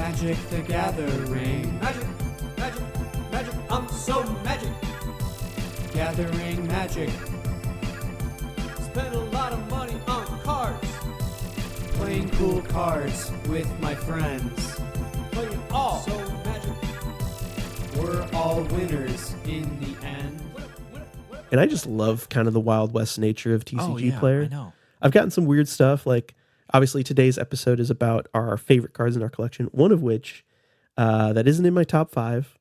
Magic the Gathering. Magic, magic, magic, I'm so magic. Gathering magic. Spend a lot of money on cards. Playing cool cards with my friends. Playing all so magic. We're all winners in the end. And I just love kind of the Wild West nature of TCG Player. I know. I've gotten some weird stuff. Like, obviously, today's episode is about our favorite cards in our collection. One of which, that isn't in my top 5,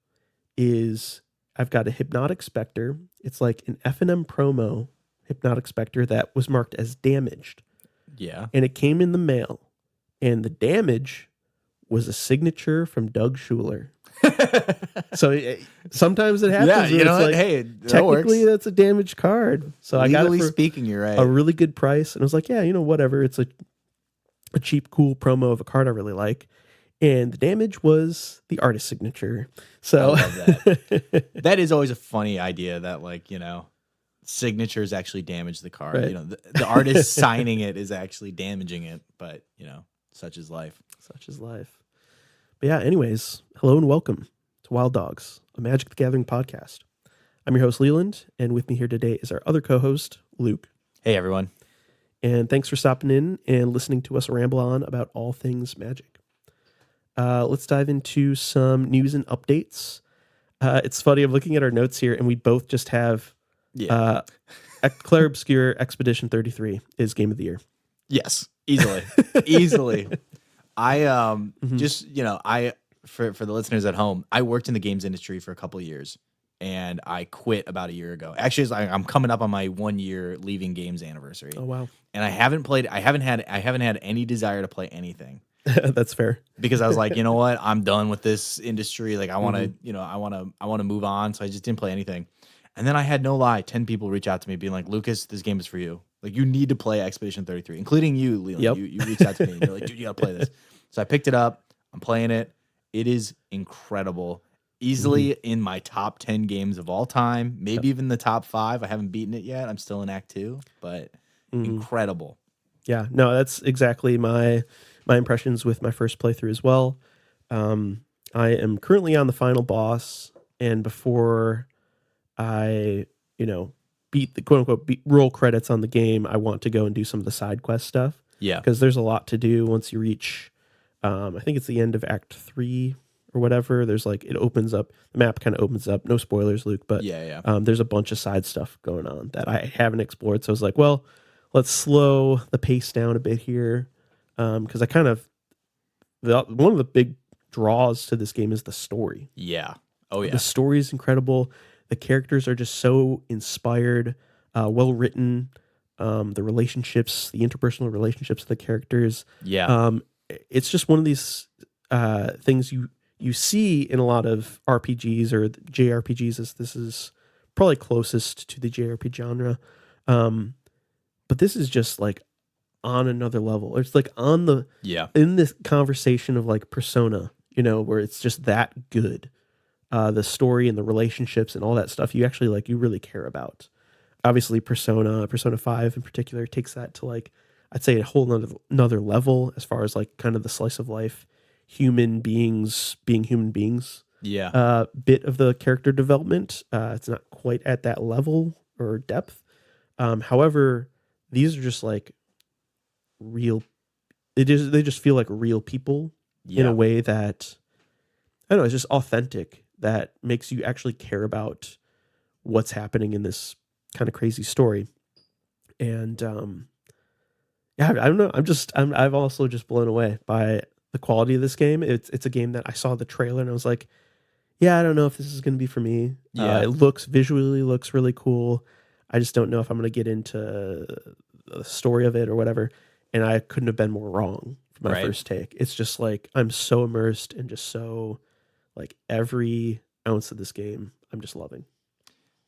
is I've got a Hypnotic Spectre. It's like an F&M promo Hypnotic Spectre that was marked as damaged. Yeah. And it came in the mail. And the damage was a signature from Doug Schuler. So sometimes it happens. Yeah, you know what? Like, Hey, that technically works. that's a damaged card. So I got it Legally for speaking, you're right. a really good price. And I was like, yeah, whatever. It's a cheap, cool promo of a card I really like. And the damage was the artist signature. So I love that. That is always a funny idea that, like, signatures actually damage the card. Right. The artist signing it is actually damaging it, but such is life. Such is life. But yeah, anyways, hello and welcome to Wild Dogs, a Magic the Gathering podcast. I'm your host, Leland, and with me here today is our other co-host, Luke. Hey, everyone. And thanks for stopping in and listening to us ramble on about all things Magic. Let's dive into some news and updates. It's funny, I'm looking at our notes here, and we both just have Clair Obscure Expedition 33 is Game of the Year. Yes, easily. Easily. I just, for the listeners at home, I worked in the games industry for a couple of years, and I quit about a year ago. Actually, I'm coming up on my 1 year leaving games anniversary. Oh wow. And I haven't had any desire to play anything. That's fair. Because I was like, you know what? I'm done with this industry. Like I want to, I want to move on. So I just didn't play anything. And then I had no lie, 10 people reach out to me being like, Lucas, this game is for you. Like, you need to play Expedition 33, including you, Leland. Yep. You reached out to me and you're like, dude, you got to play this. So I picked it up. I'm playing it. It is incredible. Easily in my top 10 games of all time. Maybe even the top 5. I haven't beaten it yet. I'm still in Act 2, but incredible. Yeah, no, that's exactly my impressions with my first playthrough as well. I am currently on the final boss, and before I, beat the quote-unquote roll credits on the game, I want to go and do some of the side quest stuff. Yeah. Because there's a lot to do once you reach, I think it's the end of Act 3 or whatever. There's it opens up, the map kind of opens up. No spoilers, Luke, but there's a bunch of side stuff going on that I haven't explored. So I was like, well, let's slow the pace down a bit here. Because I kind of, one of the big draws to this game is the story. Yeah. Oh, yeah. The story is incredible. The characters are just so inspired, well written. The relationships, the interpersonal relationships of the characters. Yeah. It's just one of these things you see in a lot of RPGs or JRPGs, as this is probably closest to the JRPG genre. But this is just on another level. It's in this conversation of Persona, where it's just that good. The story and the relationships and all that stuff you actually you really care about. Obviously Persona 5 in particular takes that to I'd say a whole another level as far as kind of the slice of life, human beings being human beings. Yeah. Bit of the character development. It's not quite at that level or depth. However, these are just real. They just feel like real people in a way that, I don't know, it's just authentic, that makes you actually care about what's happening in this kind of crazy story. And I don't know. I've also just blown away by the quality of this game. It's a game that I saw the trailer and I was like, yeah, I don't know if this is going to be for me. Yeah. It visually looks really cool. I just don't know if I'm going to get into the story of it or whatever. And I couldn't have been more wrong for my first take. It's just I'm so immersed and just so every ounce of this game I'm just loving.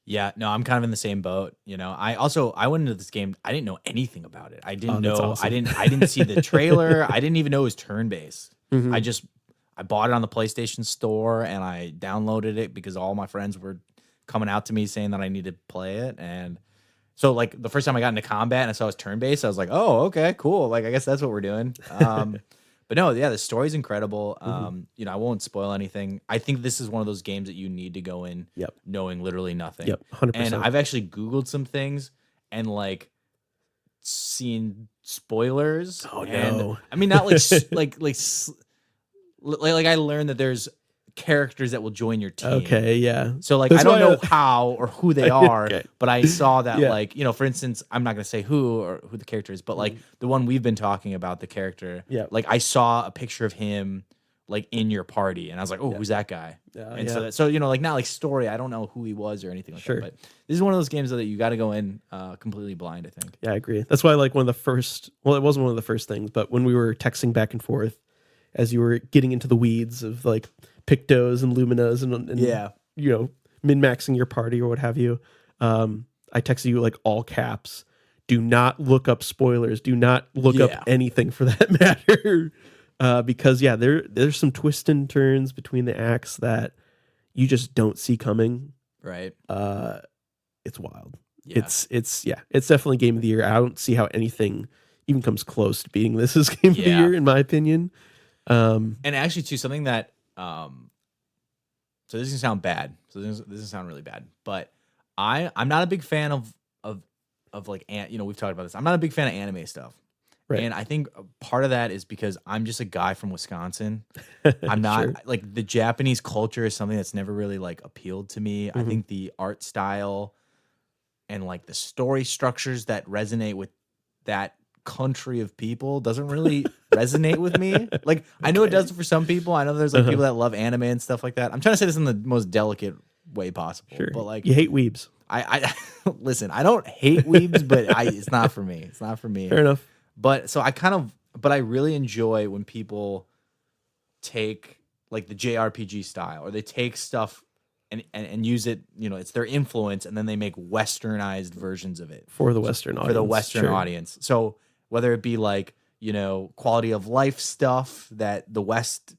Yeah, no, I'm kind of in the same boat. I went into this game. I didn't know anything about it. I didn't know. Awesome. I didn't see the trailer. I didn't even know it was turn based. Mm-hmm. I bought it on the PlayStation Store and I downloaded it because all my friends were coming out to me saying that I needed to play it. And so the first time I got into combat and I saw it was turn based, I was like, oh, okay, cool. I guess that's what we're doing. But no, yeah, the story's incredible. You know, I won't spoil anything. I think this is one of those games that you need to go in knowing literally nothing. Yep, 100%. And I've actually Googled some things and like seen spoilers. Oh and, no! I mean, not like like I learned that there's characters that will join your team. Okay, yeah. So like That's I don't why know how or who they are, Okay. but I saw that Yeah. like, you know, for instance, I'm not gonna say who or who the character is, but like the one we've been talking about, the character. Yeah. Like I saw a picture of him like in your party, and I was like, oh, who's that guy? And so you know, like not like story. I don't know who he was or anything like that. But this is one of those games that you got to go in completely blind, I think. Yeah, I agree. That's why like one of the first. Well, it wasn't one of the first things, but when we were texting back and forth, as you were getting into the weeds of like Pictos and Luminas and you know, min-maxing your party or what have you, I texted you like all caps. Do not look up spoilers. Do not look up anything for that matter. Because there's some twists and turns between the acts that you just don't see coming. Right. It's wild. Yeah. It's definitely game of the year. I don't see how anything even comes close to beating this as game of the year, in my opinion. And actually too, something that so this doesn't sound bad. So this doesn't sound really bad, but I'm not a big fan of like, you know, we've talked about this. I'm not a big fan of anime stuff. Right. And I think part of that is because I'm just a guy from Wisconsin. I'm not like the Japanese culture is something that's never really like appealed to me. I think the art style and like the story structures that resonate with that country of people doesn't really resonate with me. Like I know it does for some people. I know there's like people that love anime and stuff like that. I'm trying to say this in the most delicate way possible. But like you hate weebs. I listen, I don't hate weebs, but it's not for me. It's not for me. Fair enough. But so I really enjoy when people take like the JRPG style, or they take stuff and use it, you know, it's their influence, and then they make westernized versions of it for the Western audience. For the Western audience. So whether it be like, you know, quality of life stuff that the West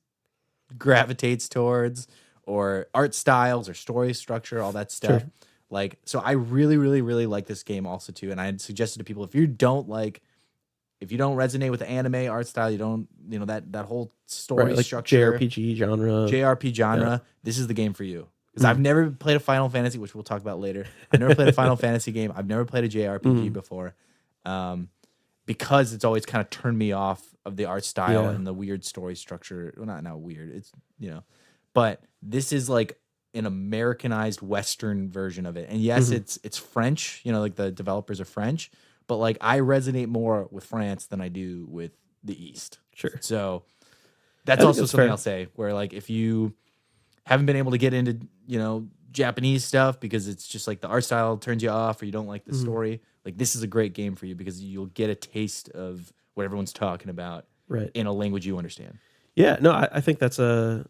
gravitates towards, or art styles or story structure, all that stuff. Sure. Like, so I really, really, really like this game also too. And I had suggested to people, if you don't resonate with the anime art style, you don't, you know, that whole story like structure, JRPG genre, this is the game for you. Because I've never played a Final Fantasy, which we'll talk about later. I've never played a Final Fantasy game. I've never played a JRPG before. Because it's always kind of turned me off of the art style and the weird story structure. Well, not weird. It's, you know, but this is like an Americanized Western version of it. And yes, it's French, you know, like the developers are French, but like I resonate more with France than I do with the East. Sure. So that's also something I'll say, where like if you haven't been able to get into, you know, Japanese stuff because it's just like the art style turns you off, or you don't like the story, like this is a great game for you because you'll get a taste of what everyone's talking about in a language you understand. Yeah, no, I think that's a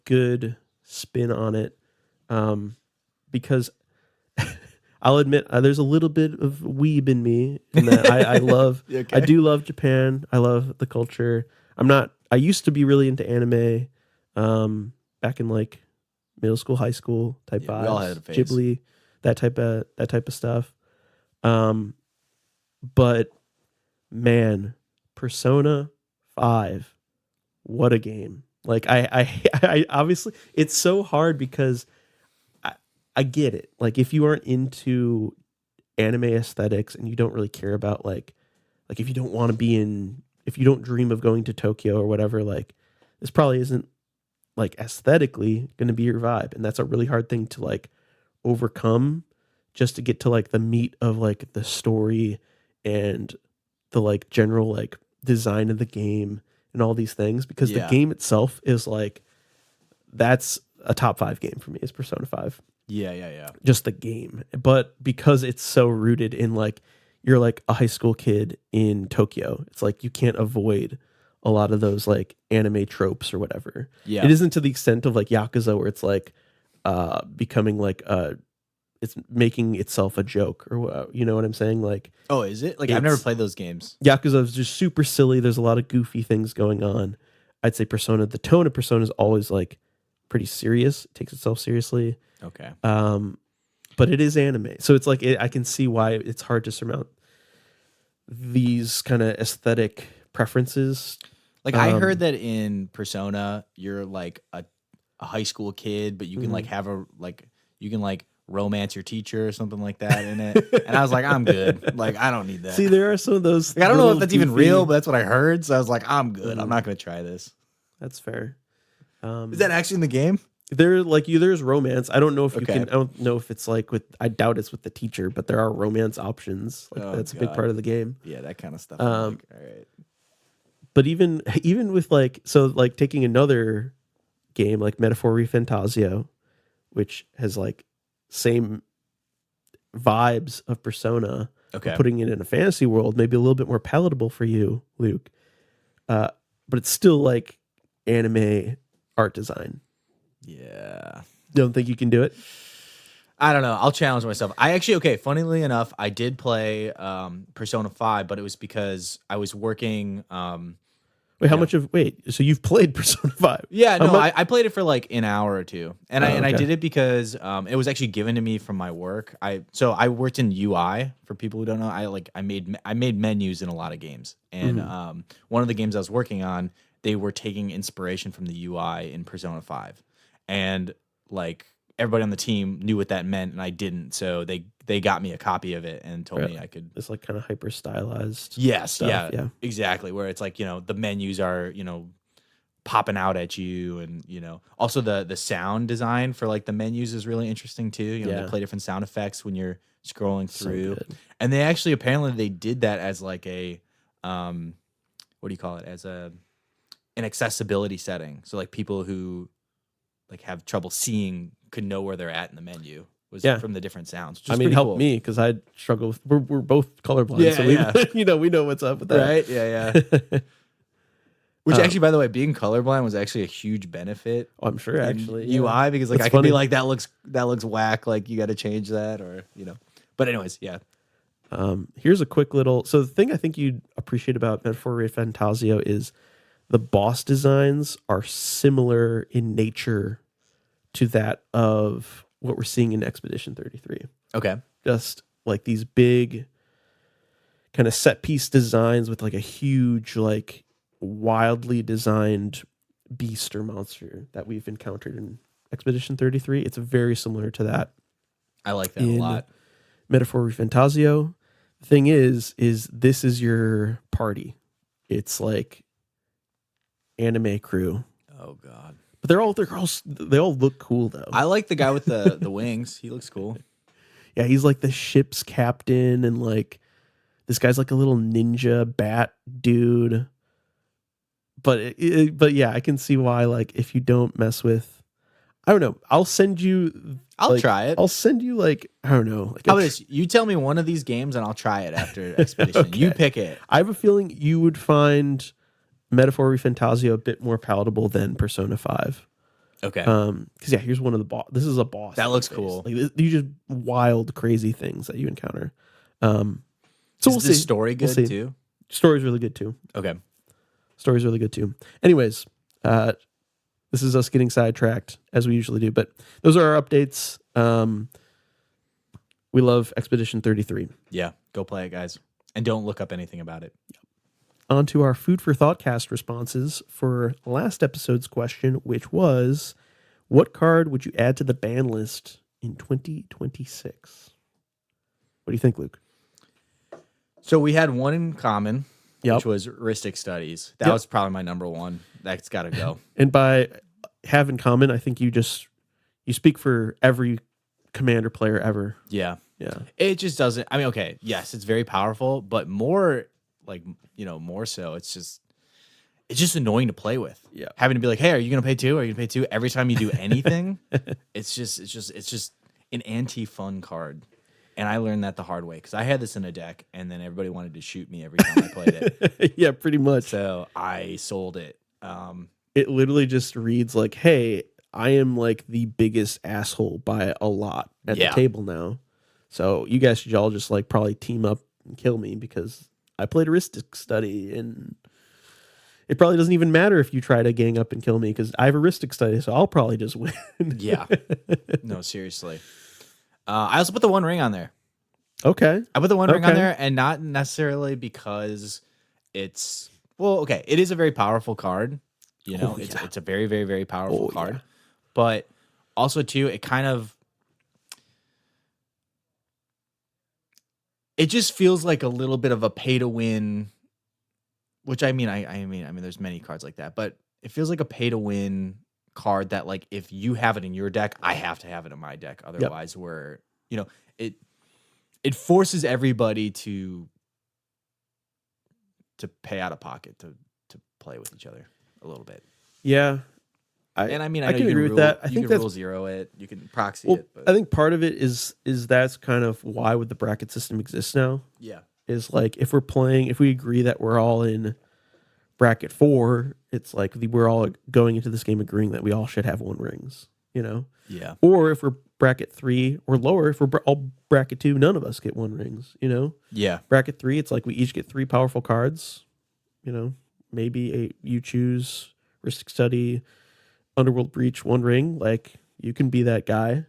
good spin on it, because I'll admit there's a little bit of weeb in me in that I love I do love Japan. I love the culture. I used to be really into anime back in like middle school, high school type vibes. We all had a phase. Ghibli, that type of stuff. But man, Persona 5, what a game. Like I obviously, it's so hard because I get it. Like if you aren't into anime aesthetics and you don't really care about like if you don't want to be if you don't dream of going to Tokyo or whatever, like this probably isn't like aesthetically going to be your vibe. And that's a really hard thing to like overcome just to get to like the meat of like the story and the like general like design of the game and all these things, because the game itself is like, that's a top 5 game for me, is Persona 5. Yeah. Just the game. But because it's so rooted in like, you're like a high school kid in Tokyo, it's like you can't avoid a lot of those like anime tropes or whatever. Yeah. It isn't to the extent of like Yakuza where it's like becoming like it's making itself a joke, or you know what I'm saying? Like, oh, is it? Like I've never played those games. Yakuza is just super silly. There's a lot of goofy things going on. I'd say Persona, the tone of Persona is always like pretty serious. It takes itself seriously. Okay. But it is anime, so it's like I can see why it's hard to surmount these kind of aesthetic preferences Like I heard that in Persona, you're like a high school kid, but you can like have you can like romance your teacher or something like that in it. And I was like, I'm good. Like I don't need that. See, there are some of those. Like, I don't know if that's even goofy- real, but that's what I heard. So I was like, I'm good. I'm not gonna try this. That's fair. Is that actually in the game? There's romance. I don't know if you Okay. can. I don't know if it's like with. I doubt it's with the teacher, but there are romance options. Like Oh, that's a big God. part of the game. Yeah, that kind of stuff. I'm like, all right. But even with like taking another game like Metaphor Refantasio, which has like same vibes of Persona, Okay. putting it in a fantasy world, maybe a little bit more palatable for you, Luke. But it's still like anime art design. Yeah. Don't think you can do it? I don't know. I'll challenge myself. Funnily enough, I did play Persona 5, but it was because I was working. Wait, how much of so you've played Persona 5? Yeah, How no, much- I played it for like an hour or two, and I okay. did it because it was actually given to me from my work. I worked in UI. For people who don't know, I made menus in a lot of games, and one of the games I was working on, they were taking inspiration from the UI in Persona 5, and like everybody on the team knew what that meant, and I didn't, so they got me a copy of it and told me I could. It's like kind of hyper stylized. Yes, stuff, yeah. exactly. Where it's like, the menus are, popping out at you, and also the sound design for like the menus is really interesting too. They play different sound effects when you're scrolling through. good. And they actually apparently they did that as like a what do you call it? As an accessibility setting. So like people who like have trouble seeing could know where they're at in the menu. From the different sounds. Which is pretty helped cool. me because I struggle with, we're both colorblind, Yeah, so we we know what's up with that. Right? Yeah. Which actually, by the way, being colorblind was actually a huge benefit. Oh, I'm sure in actually. Yeah. UI, because like That's I could be funny. like, that looks whack, like you got to change that, or But anyways, yeah. Here's a quick little. So the thing I think you'd appreciate about Metaphor Refantasio is the boss designs are similar in nature to that of what we're seeing in Expedition 33. Okay. Just like these big kind of set piece designs with like a huge, like wildly designed beast or monster that we've encountered in Expedition 33. It's very similar to that I like that a in lot. Metaphor Refantasio. The thing is this is your party. It's like anime crew. Oh god. But they all look cool though. I like the guy with the wings. He looks cool. Yeah, he's like the ship's captain, and like this guy's like a little ninja bat dude. But yeah, I can see why. Like, if you don't mess with, I don't know. I'll send you. I'll try it. I'll send you like I don't know. Like How about this? You tell me one of these games, and I'll try it after Expedition. Okay. You pick it. I have a feeling you would find Metaphor Refantasio a bit more palatable than Persona 5. Okay. Because yeah, here's one of the boss. This is a boss. That looks face. cool. Like these just wild, crazy things that you encounter. So we'll Is the see. story good see. too? Story's really good too. Okay. Story's really good too. Anyways, this is us getting sidetracked as we usually do, but those are our updates. We love Expedition 33. Yeah. Go play it, guys, and don't look up anything about it. On to our Food for Thoughtcast responses for last episode's question, which was, what card would you add to the ban list in 2026? What do you think, Luke? So we had one in common, Yep. which was heuristic studies. That Yep. was probably my number one. That's got to go. And by have in common, I think you speak for every Commander player ever. Yeah. Yeah. It just doesn't. I mean, okay, yes, it's very powerful, but more more so, it's just annoying to play with. Yeah. Having to be like, hey, are you gonna pay two? Are you gonna pay two? Every time you do anything, it's just an anti-fun card. And I learned that the hard way because I had this in a deck, and then everybody wanted to shoot me every time I played it. Yeah, pretty much. So I sold it. It literally just reads like, hey, I am like the biggest asshole by a lot at Yeah. the table now. So you guys should all just like probably team up and kill me because I played heuristic study, and it probably doesn't even matter if you try to gang up and kill me because I have heuristic study, so I'll probably just win. Yeah. No, seriously. I also put the One Ring on there. Okay. I put the One Ring on Okay. there, and not necessarily because it's well, okay, it is a very powerful card. You know, Oh, yeah. it's a very, very, very powerful Oh, card. yeah. But also too, it just feels like a little bit of a pay to win. Which I mean, I mean, there's many cards like that, but it feels like a pay to win card that, like, if you have it in your deck, I have to have it in my deck. Otherwise, where it forces everybody to pay out of pocket to play with each other a little bit. Yeah. And I mean, I know can you agree with that. I think you can that's rule zero it, you can proxy well, it. But I think part of it is that's kind of why would the bracket system exist now. yeah, Is like if we agree that we're all in bracket 4, it's like we're all going into this game agreeing that we all should have 1 rings, yeah, Or if we're bracket 3 or lower, if we're all bracket 2, none of us get 1 rings, yeah, Bracket 3, it's like we each get 3 powerful cards, maybe you choose Ristic Study, Underworld Breach, 1 ring. Like you can be that guy,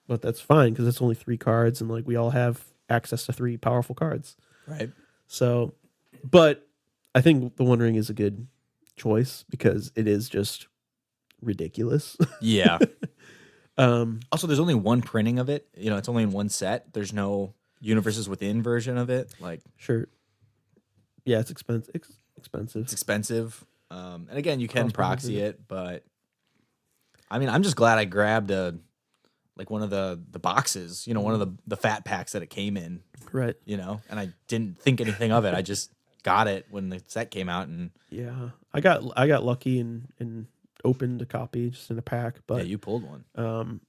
but that's fine because it's only 3 cards, and like we all have access to 3 powerful cards. right. So, but I think the 1 ring is a good choice because it is just ridiculous. Yeah. Also, there's only 1 printing of it. It's only in 1 set. There's no Universes Within version of it. Like, Sure. Yeah, it's expensive. Expensive. it's expensive. And again, you can Cross-promoted. proxy it, but I mean, I'm just glad I grabbed one of the boxes. One of the fat packs that it came in. Right. And I didn't think anything of it. I just got it when the set came out, and Yeah, I got lucky and opened a copy just in a pack. But yeah, you pulled one.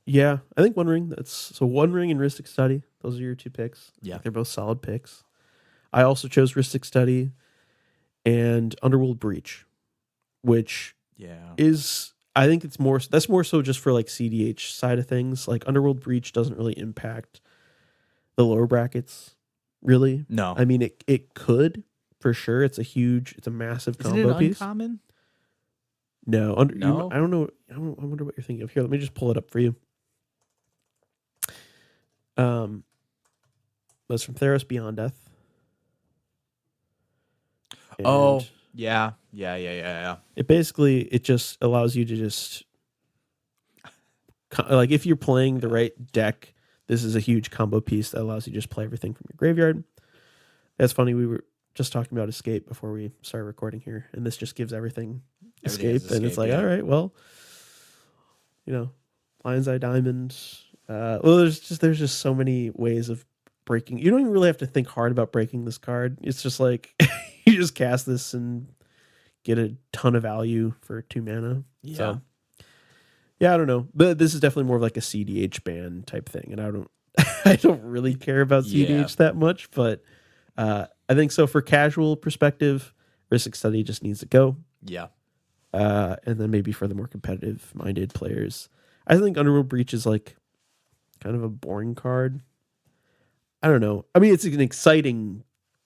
Yeah, I think 1 ring. So 1 ring and Ristic Study. Those are your 2 picks. Yeah. They're both solid picks. I also chose Ristic Study and Underworld Breach, which Yeah, is, I think that's more so just for like CDH side of things. Like Underworld Breach doesn't really impact the lower brackets, really. no, I mean, it could for sure. It's a massive isn't combo it piece. uncommon? No, No? I don't know. I wonder what you're thinking of. Here, let me just pull it up for you. That's from Theros Beyond Death. Oh, And yeah. it just allows you to just like if you're playing the right deck, this is a huge combo piece that allows you to just play everything from your graveyard. That's funny. We were just talking about Escape before we started recording here, and this just gives everything Everything has Escape, and it's Escape, like, yeah. all right, well, Lion's Eye Diamond. Well, there's just so many ways of breaking. You don't even really have to think hard about breaking this card. It's just like you just cast this and get a ton of value for 2 mana. Yeah. So, yeah, I don't know, but this is definitely more of like a CDH ban type thing, and I don't really care about CDH Yeah. that much, but I think so for casual perspective, Ristic Study just needs to go. Yeah. And then maybe for the more competitive minded players, I think Underworld Breach is like kind of a boring card. I don't know. I mean, it's an exciting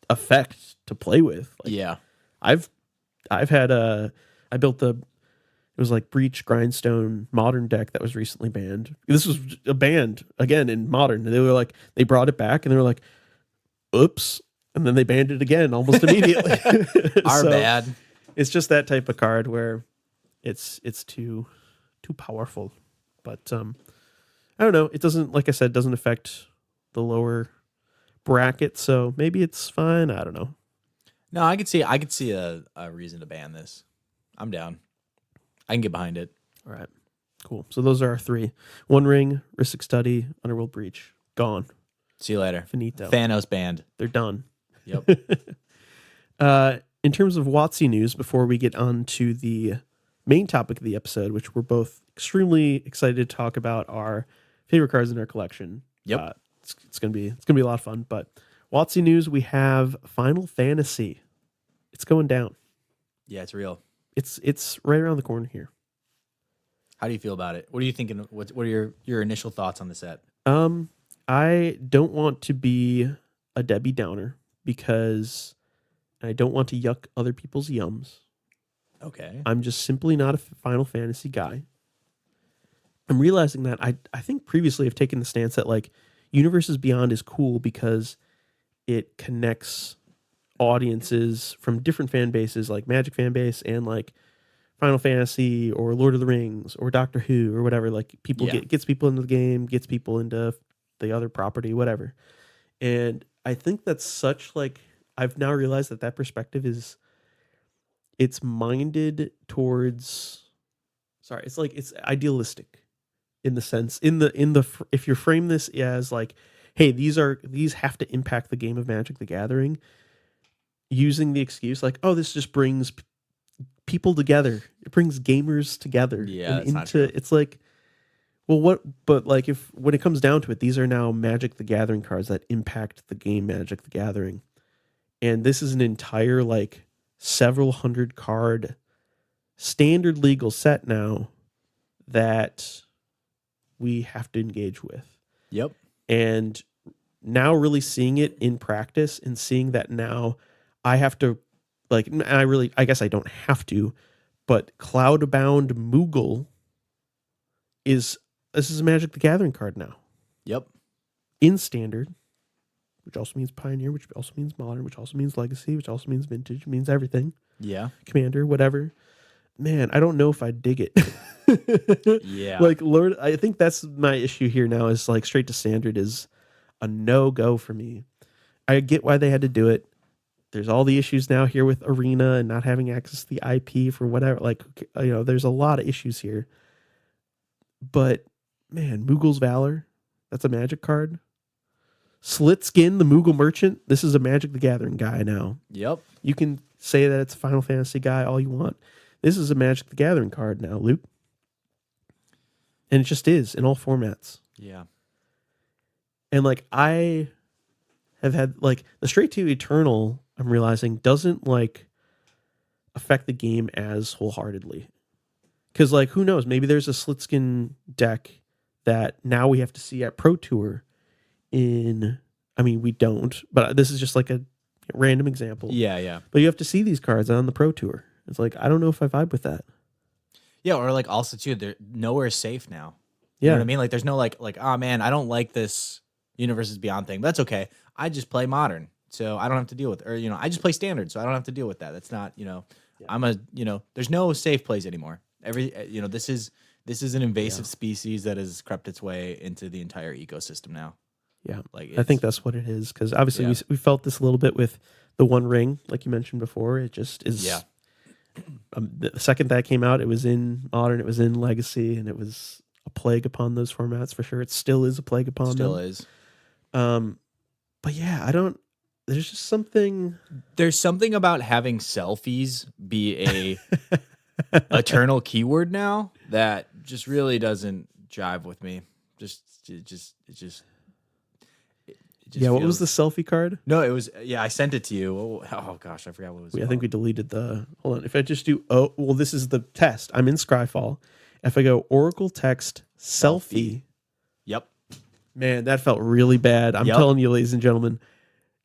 effect to play with. Like, Yeah. I've had I built it was like Breach Grindstone Modern deck that was recently banned. This was a banned again in Modern. And they brought it back and they were like, oops. And then they banned it again almost immediately. Our So, bad. It's just that type of card where it's too powerful. But I don't know. It doesn't, like I said, doesn't affect the lower bracket, so maybe it's fine. I don't know. No, I could see a reason to ban this. I'm down. I can get behind it. All right. Cool. So those are our 3. 1 ring, Ristic Study, Underworld Breach. Gone. See you later. Finito. Thanos banned. They're done. Yep. In terms of WotC news, before we get on to the main topic of the episode, which we're both extremely excited to talk about, our favorite cards in our collection. Yep. It's gonna be a lot of fun. But WotC news, we have Final Fantasy. It's going down. Yeah, it's real. It's right around the corner here. How do you feel about it? What are you thinking? What are your initial thoughts on the set? I don't want to be a Debbie Downer because I don't want to yuck other people's yums. Okay. I'm just simply not a Final Fantasy guy. I'm realizing that I think previously I've taken the stance that like Universes Beyond is cool because it connects audiences from different fan bases, like Magic fan base and like Final Fantasy or Lord of the Rings or Doctor Who or whatever. Like people gets people into the game, gets people into the other property, whatever. And I think that's such like, I've now realized that perspective it's minded towards, it's idealistic in the sense, if you frame this as like, hey, these have to impact the game of Magic the Gathering, using the excuse like, oh, this just brings people together. It brings gamers together. Yeah, that's not true. It's like, well, what? But like, when it comes down to it, these are now Magic the Gathering cards that impact the game Magic the Gathering, and this is an entire like several hundred card standard legal set now that we have to engage with. Yep. And now really seeing it in practice and seeing that now I have to like, and I guess I don't have to, but Cloudbound Moogle this is a Magic the Gathering card now. Yep. In standard, which also means Pioneer, which also means Modern, which also means Legacy, which also means Vintage, means everything. Yeah. Commander, whatever. Man, I don't know if I dig it. Yeah. Like, Lord, I think that's my issue here now is like straight to standard is a no-go for me. I get why they had to do it. There's all the issues now here with Arena and not having access to the IP for whatever. Like, there's a lot of issues here. But, man, Moogle's Valor, that's a Magic card. Slitskin, the Moogle Merchant, this is a Magic the Gathering guy now. Yep. You can say that it's a Final Fantasy guy all you want. This is a Magic the Gathering card now, Luke. And it just is in all formats. Yeah. And like I have had like the straight to Eternal, I'm realizing doesn't like affect the game as wholeheartedly. Because like who knows, maybe there's a Slitskin deck that now we have to see at Pro Tour we don't, but this is just like a random example. Yeah, yeah. But you have to see these cards on the Pro Tour. It's like, I don't know if I vibe with that. Yeah, or like also too, they're nowhere safe now. Yeah. You know what I mean? Like there's no like, oh man, I don't like this Universes Beyond thing. But that's okay. I just play Modern. So I don't have to deal with, I just play Standard. So I don't have to deal with that. That's not, there's no safe place anymore. This is an invasive species that has crept its way into the entire ecosystem now. Yeah. Like I think that's what it is. Cause obviously we felt this a little bit with the One Ring, like you mentioned before. It just is. Yeah. The second that came out, it was in Modern, it was in Legacy, and it was a plague upon those formats for sure. It still is a plague upon them. Still is. But yeah, there's just something. There's something about having selfies be a eternal keyword now that just really doesn't jive with me. It just what was the selfie card? No, it was, I sent it to you. Oh gosh, I forgot what it was. I think we deleted hold on. If I just do, this is the test. I'm in Scryfall. If I go Oracle text selfie. Yep. Man, that felt really bad. I'm telling you, ladies and gentlemen.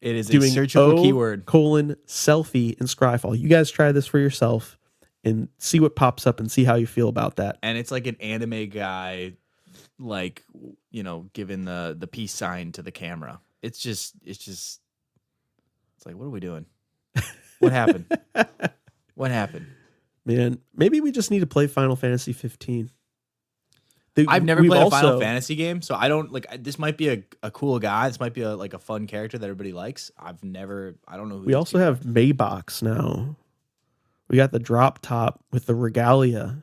It is doing a searchable keyword. :selfie in Scryfall. You guys try this for yourself and see what pops up and see how you feel about that. And it's like an anime guy, like, giving the peace sign to the camera. It's like, what are we doing? What happened? What happened? Man, maybe we just need to play Final Fantasy 15. I've never played a Final Fantasy game, so I don't like. This might be a cool guy. This might be a fun character that everybody likes. I don't know who. We also have Maybox now. We got the drop top with the Regalia,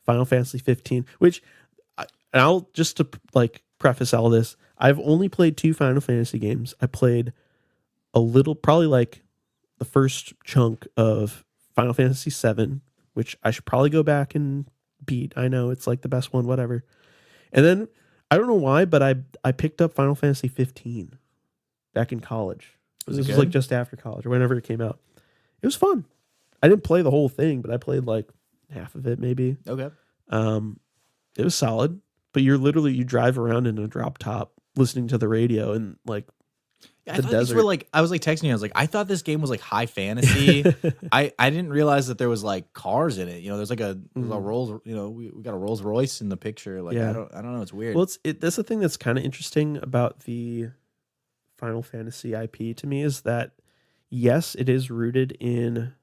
Final Fantasy 15, which I'll just to like preface all this. I've only played 2 Final Fantasy games. I played a little, probably like the first chunk of Final Fantasy 7, which I should probably go back and beat. I know it's like the best one, whatever. And then I don't know why, but I picked up Final Fantasy 15 back in college. This was like just after college or whenever it came out. It was fun. I didn't play the whole thing, but I played like half of it maybe. Okay. It was solid, but you drive around in a drop top listening to the radio and like I thought these were like, I was like texting you. I was like, I thought this game was like high fantasy. I didn't realize that there was like cars in it. There's like a Rolls. We got a Rolls Royce in the picture. Like I don't know. It's weird. Well, that's the thing that's kind of interesting about the Final Fantasy IP to me is that yes, it is rooted in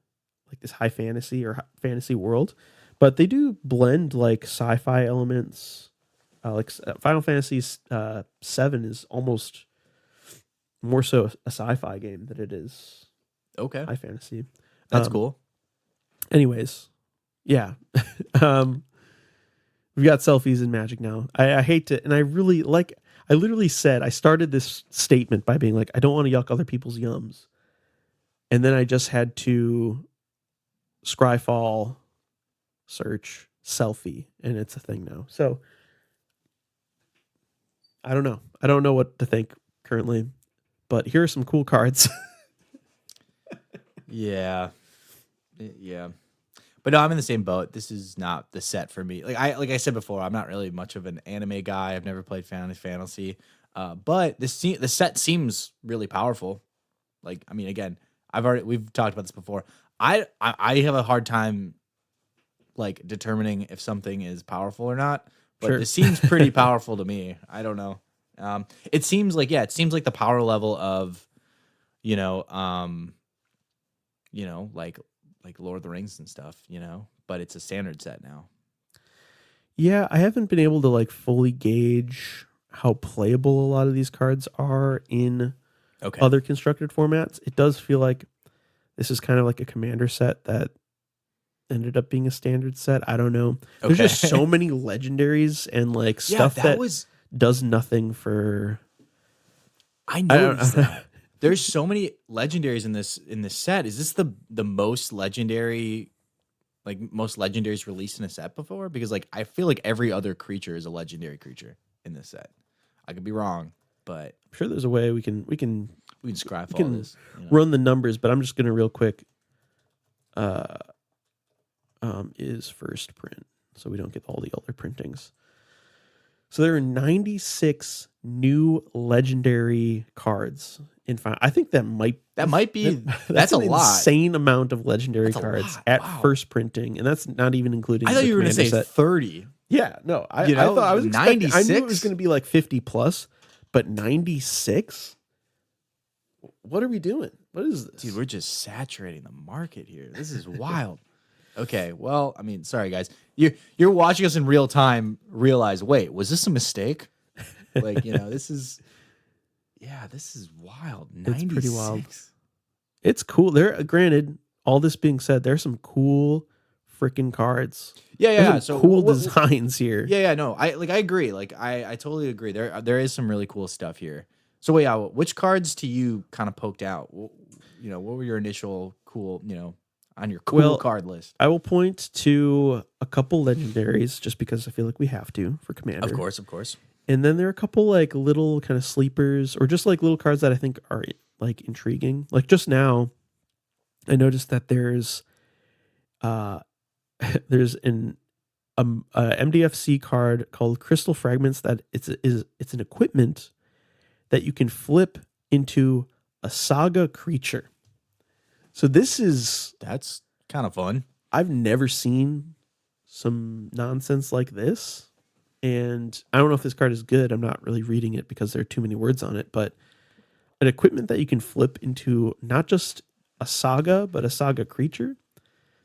like this high fantasy or fantasy world, but they do blend like sci-fi elements. Final Fantasy 7 is almost more so a sci-fi game than it is Okay. high fantasy. That's cool. Anyways, yeah. We've got selfies in Magic now. I hate to, and I literally said, I started this statement by being like, I don't want to yuck other people's yums. And then I just had to Scryfall search selfie, and it's a thing now. So I don't know. I don't know what to think currently, but here are some cool cards. Yeah. Yeah. But no, I'm in the same boat. This is not the set for me. Like I said before, I'm not really much of an anime guy. I've never played Final Fantasy. But the set seems really powerful. Like, I mean, again, we've talked about this before. I have a hard time like determining if something is powerful or not. But Sure. this seems pretty powerful to me. I don't know. It seems like the power level of, like Lord of the Rings and stuff, but it's a standard set now. Yeah, I haven't been able to like fully gauge how playable a lot of these cards are in other constructed formats. It does feel like this is kind of like a commander set that ended up being a standard set. I don't know. There's just so many legendaries and like stuff that does nothing for. I noticed that. There's so many legendaries in this set. Is this the most legendaries released in a set before? Because like I feel like every other creature is a legendary creature in this set. I could be wrong, but I'm sure there's a way we can scrap all this. Run the numbers, but I'm just gonna real quick. Is first print, so we don't get all the other printings. So there are 96 new legendary cards in Final. I think that might be that's a an lot. Insane amount of legendary cards at first printing, and that's not even including. I thought you were going to say 30. Yeah, no, I thought I was 96. I knew it was going to be like 50 plus, but 96. What are we doing? What is this, dude? We're just saturating the market here. This is wild. Okay, well, I mean, sorry guys. You're watching us in real time. Realize, wait, was this a mistake? Like, this is wild. 96. It's pretty wild. It's cool. Granted, all this being said, there's some cool freaking cards. Yeah. So cool designs here. Yeah. No, I agree. Like, I totally agree. There is some really cool stuff here. So wait, which cards to you kind of poked out? What were your initial cool, on your cool card list? I will point to a couple legendaries just because I feel like we have to for Commander. Of course. And then there are a couple like little kind of sleepers or just like little cards that I think are like intriguing. Like just now, I noticed that there's an MDFC card called Crystal Fragments that it's an equipment that you can flip into a saga creature. So that's kind of fun. I've never seen some nonsense like this. And I don't know if this card is good. I'm not really reading it because there are too many words on it, but an equipment that you can flip into not just a saga, but a saga creature.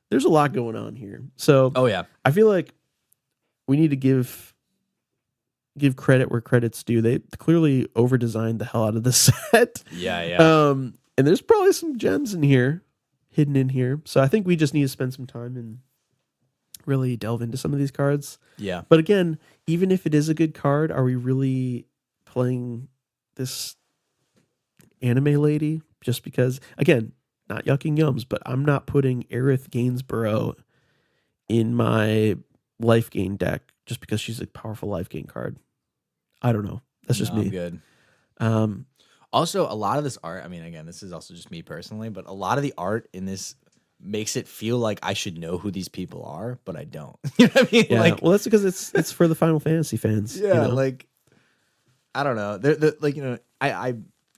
There's a lot going on here. So I feel like we need to give credit where credit's due. They clearly over-designed the hell out of the set. Yeah. And there's probably some gems in here, hidden in here. So I think we just need to spend some time and really delve into some of these cards. Yeah. But again, even if it is a good card, are we really playing this anime lady just because, again, not yucking yums, but I'm not putting Aerith Gainsborough in my life gain deck just because she's a powerful life gain card. I don't know. That's just me. I'm good. Also, a lot of this art, I mean, again, this is also just me personally, but a lot of the art in this makes it feel like I should know who these people are, but I don't. You know what I mean? Yeah, like, well, that's because it's for the Final Fantasy fans. Yeah, like, I don't know. They're like, I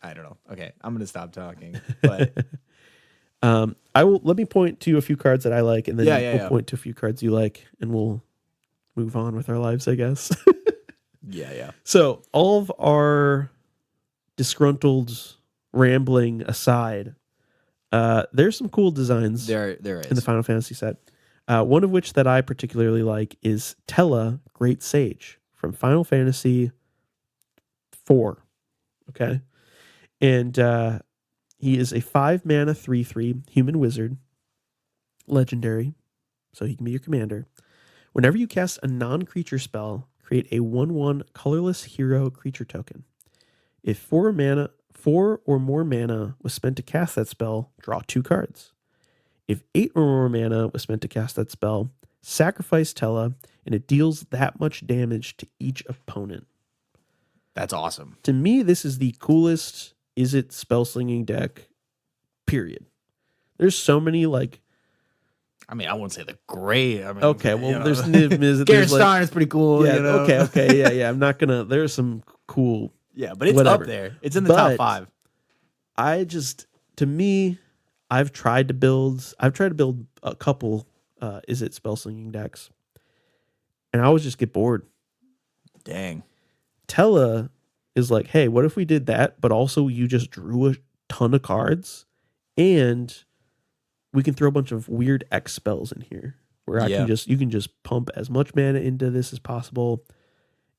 don't know. Okay, I'm gonna stop talking. But let me point to a few cards that I like, and then we'll point to a few cards you like, and we'll move on with our lives, I guess. Yeah. So all of our disgruntled rambling aside, There's some cool designs There is. in the Final Fantasy set. One of which that I particularly like is Tella, Great Sage from Final Fantasy 4. Okay. And he is a 5-mana 3/3 human wizard, legendary, so he can be your commander. Whenever you cast a non-creature spell, create a 1/1 colorless hero creature token. If 4 or more mana was spent to cast that spell, draw 2 cards. If 8 or more mana was spent to cast that spell, sacrifice Tella, and it deals that much damage to each opponent. That's awesome. To me, this is the coolest Is It spell slinging deck, period. There's so many, like... I mean, I wouldn't say the great. I mean, Okay, well, there's Garrett there's like, Stein is pretty cool. yeah, you know? okay, yeah. I'm not gonna... There's some cool... Yeah, but it's whatever. up there. It's in the top 5. To me, I've tried to build a couple Is It spell slinging decks, and I always just get bored. Dang. Tella is like, hey, what if we did that, but also you just drew a ton of cards, and we can throw a bunch of weird X spells in here where you can just pump as much mana into this as possible,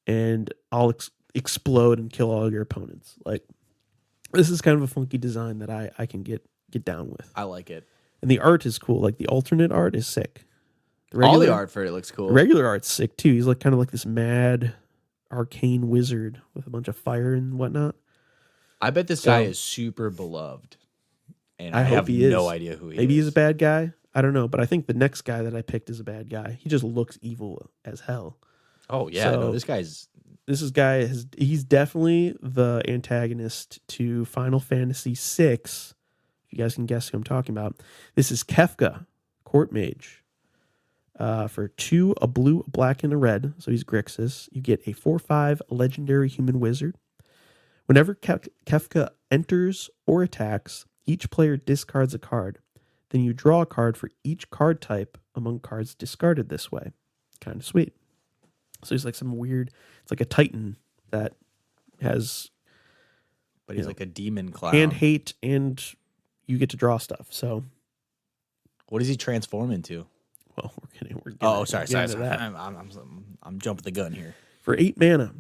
and I'll explode and kill all your opponents. Like, this is kind of a funky design that I can get down with. I like it. And the art is cool. Like, the alternate art is sick. All the art for it looks cool. The regular art's sick too. He's like kind of like this mad arcane wizard with a bunch of fire and whatnot. I bet this guy is super beloved. And I hope have he is. no idea who he is. Maybe he's a bad guy. I don't know. But I think the next guy that I picked is a bad guy. He just looks evil as hell. Oh, yeah. So, No, this guy's... He's definitely the antagonist to Final Fantasy VI. If you guys can guess who I'm talking about. This is Kefka, Court Mage. For 2, a blue, a black, and a red. So he's Grixis. You get a 4/5 legendary human wizard. Whenever Kefka enters or attacks, each player discards a card. Then you draw a card for each card type among cards discarded this way. Kind of sweet. So he's like some weird... It's like a Titan that has... But he's like a demon clown. And hate, and you get to draw stuff. So... What does he transform into? Well, we're getting sorry. that. I'm jumping the gun here. For 8 mana,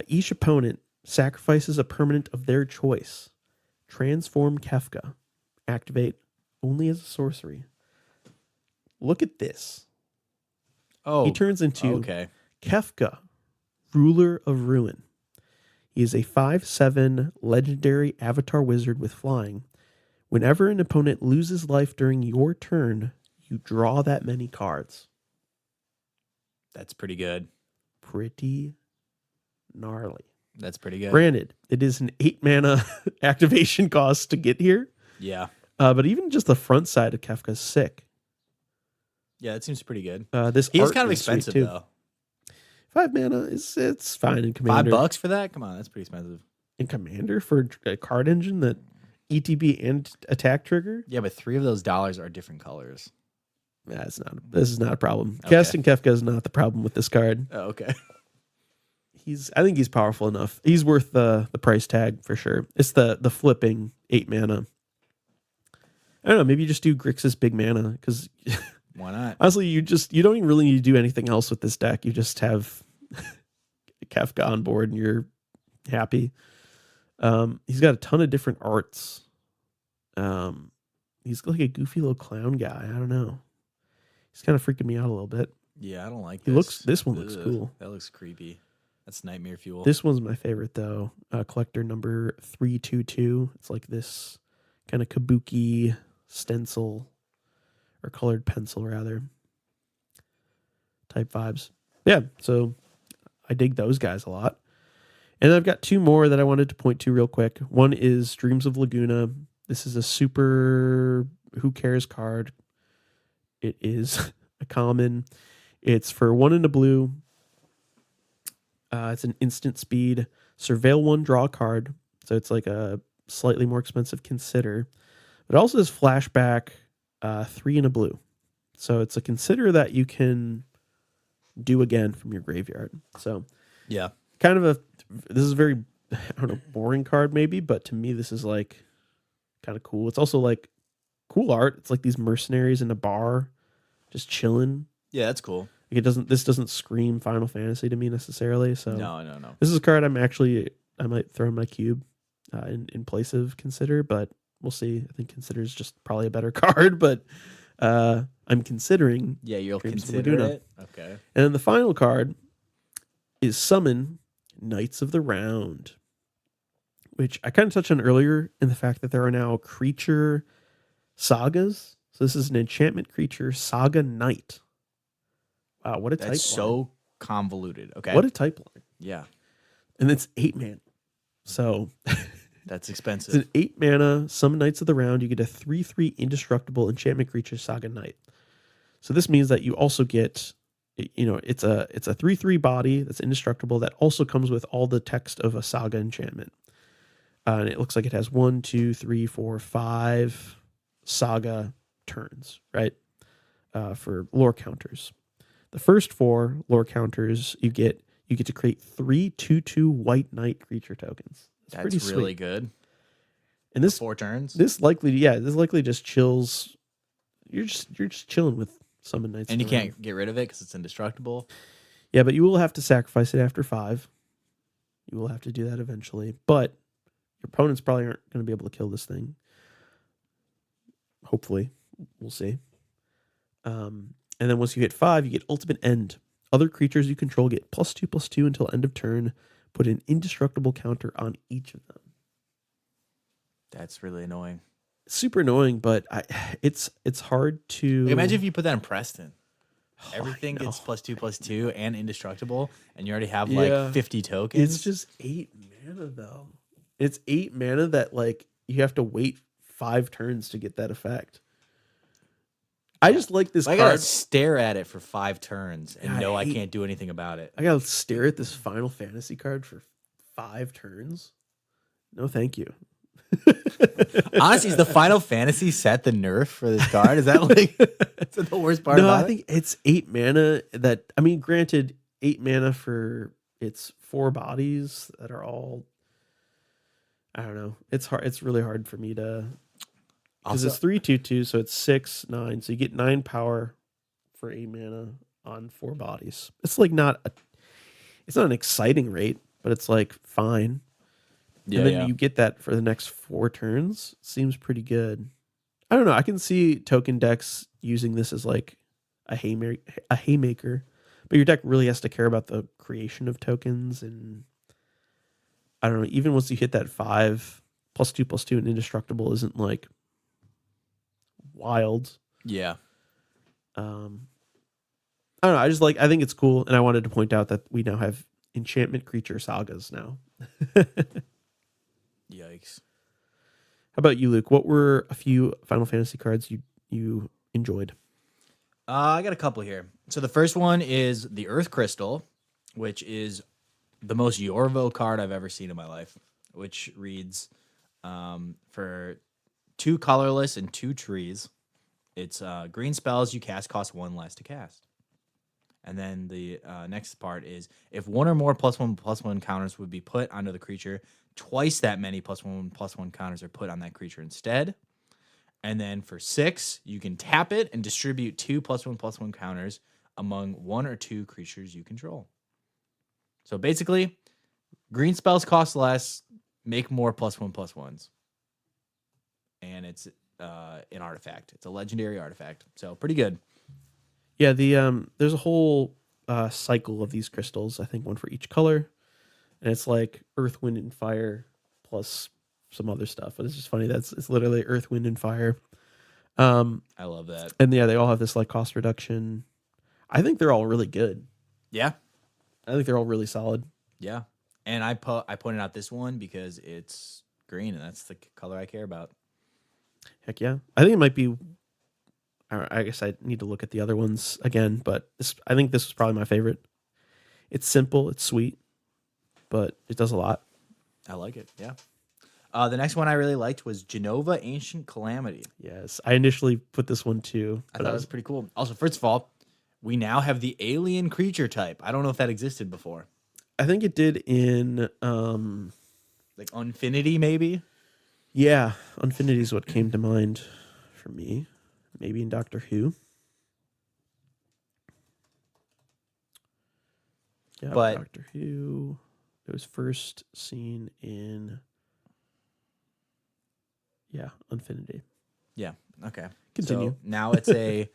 each opponent sacrifices a permanent of their choice. Transform Kefka. Activate only as a sorcery. Look at this. Oh, he turns into okay. Kefka, Ruler of Ruin. He is a 5/7 legendary avatar wizard with flying. Whenever an opponent loses life during your turn, you draw that many cards. That's pretty good. Pretty gnarly. That's pretty good. Granted, it is an 8 mana activation cost to get here. Yeah. But even just the front side of Kefka is sick. Yeah, that seems pretty good. He's kind of expensive though. 5 mana it's fine in Commander. $5 for that? Come on, that's pretty expensive. In Commander for a card engine that ETB and attack trigger? Yeah, but $3 of those dollars are different colors. This is not a problem. Okay. Casting Kefka is not the problem with this card. Oh, okay. I think he's powerful enough. He's worth the price tag for sure. It's the flipping 8 mana. I don't know, maybe you just do Grixis big mana, because why not? Honestly, you don't even really need to do anything else with this deck. You just have Kefka on board and you're happy. He's got a ton of different arts. He's like a goofy little clown guy. I don't know. He's kind of freaking me out a little bit. Yeah, I don't like This one looks cool. That looks creepy. That's nightmare fuel. This one's my favorite though. Collector number 322. It's like this kind of kabuki stencil or colored pencil rather type vibes. Yeah, so I dig those guys a lot. And I've got 2 more that I wanted to point to real quick. One is Dreams of Laguna. This is a super who cares card. It is a common. It's for 1 and a blue. It's an instant speed. Surveil 1, draw a card. So it's like a slightly more expensive Consider. It also has flashback 3 and a blue. So it's a Consider that you can do again from your graveyard. So yeah, this is a very, I don't know, boring card maybe, but to me this is like kind of cool. It's also like cool art. It's like these mercenaries in a bar just chilling. Yeah, that's cool. Like this doesn't scream Final Fantasy to me necessarily. So No. this is a card I might throw in my cube in place of Consider, but we'll see. I think Consider is just probably a better card, but I'm considering. Yeah, you'll Dreams of consider Laguna. it. Okay. And then the final card is Summon Knights of the Round, which I kind of touched on earlier in the fact that there are now creature sagas. So this is an enchantment creature saga knight. Wow, what a type line. That's so convoluted. Okay. What a type line. Yeah. And it's 8 mana. So That's it's expensive. an 8 mana, Summon Knights of the Round. You get a 3/3 indestructible enchantment creature saga knight. So this means that you also get, it's a 3/3 body that's indestructible that also comes with all the text of a saga enchantment. And it looks like it has 1, 2, 3, 4, 5 saga turns, right? For lore counters. The first 4 lore counters you get to create 3 2/2 white knight creature tokens. It's pretty That's really sweet. good. And this 4 turns. this likely just chills. You're just chilling with Summon Knights. And you of the Round. can't get rid of it because it's indestructible. Yeah, but you will have to sacrifice it after 5. You will have to do that eventually. But your opponents probably aren't going to be able to kill this thing. Hopefully. We'll see. And then once you hit 5, you get Ultimate End. Other creatures you control get +2/+2 until end of turn. Put an indestructible counter on each of them. That's really annoying. Super annoying, but it's hard to... Like, imagine if you put that in Preston. Everything I know. gets +2/+2 and indestructible, and you already have Yeah. like 50 tokens. It's just 8 mana, though. It's 8 mana that, like, you have to wait 5 turns to get that effect. I just like this I card. gotta stare at it for 5 turns and Yeah, know I hate- can't do anything about it. I gotta stare at this Final Fantasy card for 5 turns. No, thank you. Honestly, is the Final Fantasy set the nerf for this card? Is that like is that the worst part No, about I think it's 8 mana that, I mean, granted, 8 mana for its 4 bodies that are all, I don't know. It's hard. It's really hard for me to, because Also- it's 3/2/2, so it's 6, 9. So you get 9 power for 8 mana on 4 bodies. It's like it's not an exciting rate, but it's like fine. Yeah, And then yeah. you get that for the next 4 turns. Seems pretty good. I don't know. I can see token decks using this as like a haymaker, but your deck really has to care about the creation of tokens. And I don't know. Even once you hit that 5 +2/+2 and indestructible isn't like wild. Yeah. I don't know. I think it's cool, and I wanted to point out that we now have enchantment creature sagas now. Yikes. How about you, Luke? What were a few Final Fantasy cards you enjoyed? I got a couple here. So the first one is the Earth Crystal, which is the most Yorvo card I've ever seen in my life, which reads for 2 colorless and 2 trees. It's green spells you cast cost 1 less to cast. And then the next part is if 1 or more +1/+1 counters would be put onto the creature, twice that many +1/+1 counters are put on that creature instead. And then for 6, you can tap it and distribute 2 +1/+1 counters among 1 or 2 creatures you control. So basically, green spells cost less, make more +1/+1s. And it's an artifact. It's a legendary artifact. So pretty good. Yeah, there's a whole cycle of these crystals. I think one for each color, and it's like Earth, Wind, and Fire plus some other stuff. But it's just funny that it's literally Earth, Wind, and Fire. I love that. And yeah, they all have this like cost reduction. I think they're all really good. Yeah. I think they're all really solid. Yeah. And I pointed out this one because it's green and that's the color I care about. Heck yeah, I think it might be. I guess I need to look at the other ones again, but I think this was probably my favorite. It's simple, it's sweet, but it does a lot. I like it. Yeah. The next one I really liked was Genova Ancient Calamity. Yes, I initially put this one too. I thought it was pretty cool. Also, first of all, we now have the alien creature type. I don't know if that existed before. I think it did in Like Infinity, maybe? Yeah, Infinity is what came to mind for me. Maybe in Doctor Who. Yeah, But- Doctor Who. It was first seen in Infinity. Yeah. Okay. Continue. So now it's an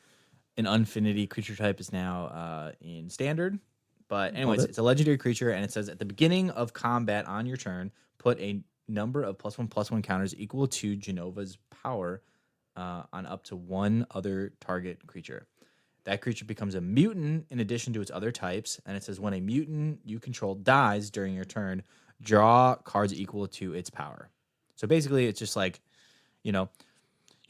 Infinity creature type is now in standard. But anyways, it. it's a legendary creature, and it says at the beginning of combat on your turn, put a number of +1/+1 counters equal to Genova's power on up to one other target creature. That creature becomes a mutant in addition to its other types, and it says when a mutant you control dies during your turn, draw cards equal to its power. So basically, it's just like, you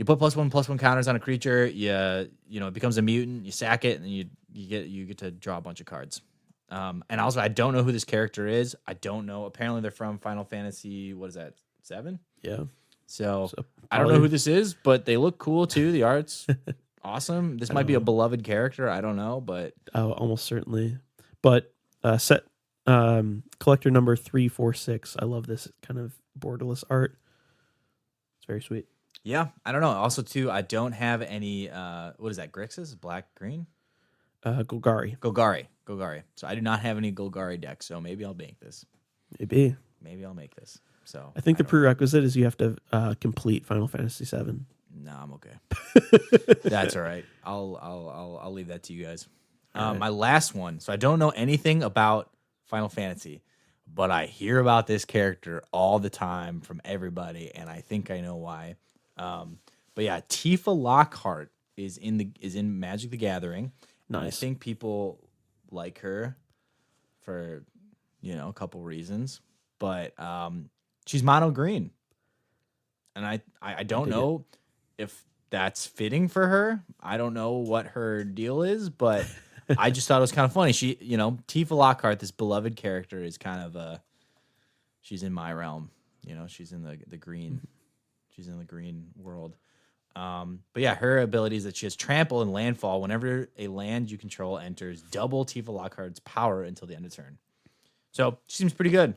put +1/+1 counters on a creature, it becomes a mutant, you sack it, and you get to draw a bunch of cards. And also, I don't know who this character is. I don't know. Apparently, they're from Final Fantasy. What is that? 7? Yeah. So I don't know who this is, but they look cool too. The art's awesome. This might be a beloved character. I don't know, but Almost certainly. But set collector number 346. I love this kind of borderless art. It's very sweet. yeah, I don't know. Also, too, I don't have any. What is that? Grixis? Black, green? Golgari. Golgari. So I do not have any Golgari decks. So maybe I'll make this. Maybe. Maybe I'll make this. So I think the don't know. prerequisite is you have to complete Final Fantasy VII. No, I'm okay. That's all right. I'll leave that to you guys. All right. My last one. So I don't know anything about Final Fantasy, but I hear about this character all the time from everybody, and I think I know why. But yeah, Tifa Lockhart is in Magic the Gathering. Nice. I think people like her for a couple reasons, but she's mono green, and I don't know if that's fitting for her. I don't know what her deal is, but I just thought it was kind of funny. She, Tifa Lockhart, this beloved character, is kind of she's in my realm. She's in the green. She's in the green world. But yeah, her ability is that she has trample and landfall. Whenever a land you control enters, double Tifa Lockhart's power until the end of turn. So she seems pretty good.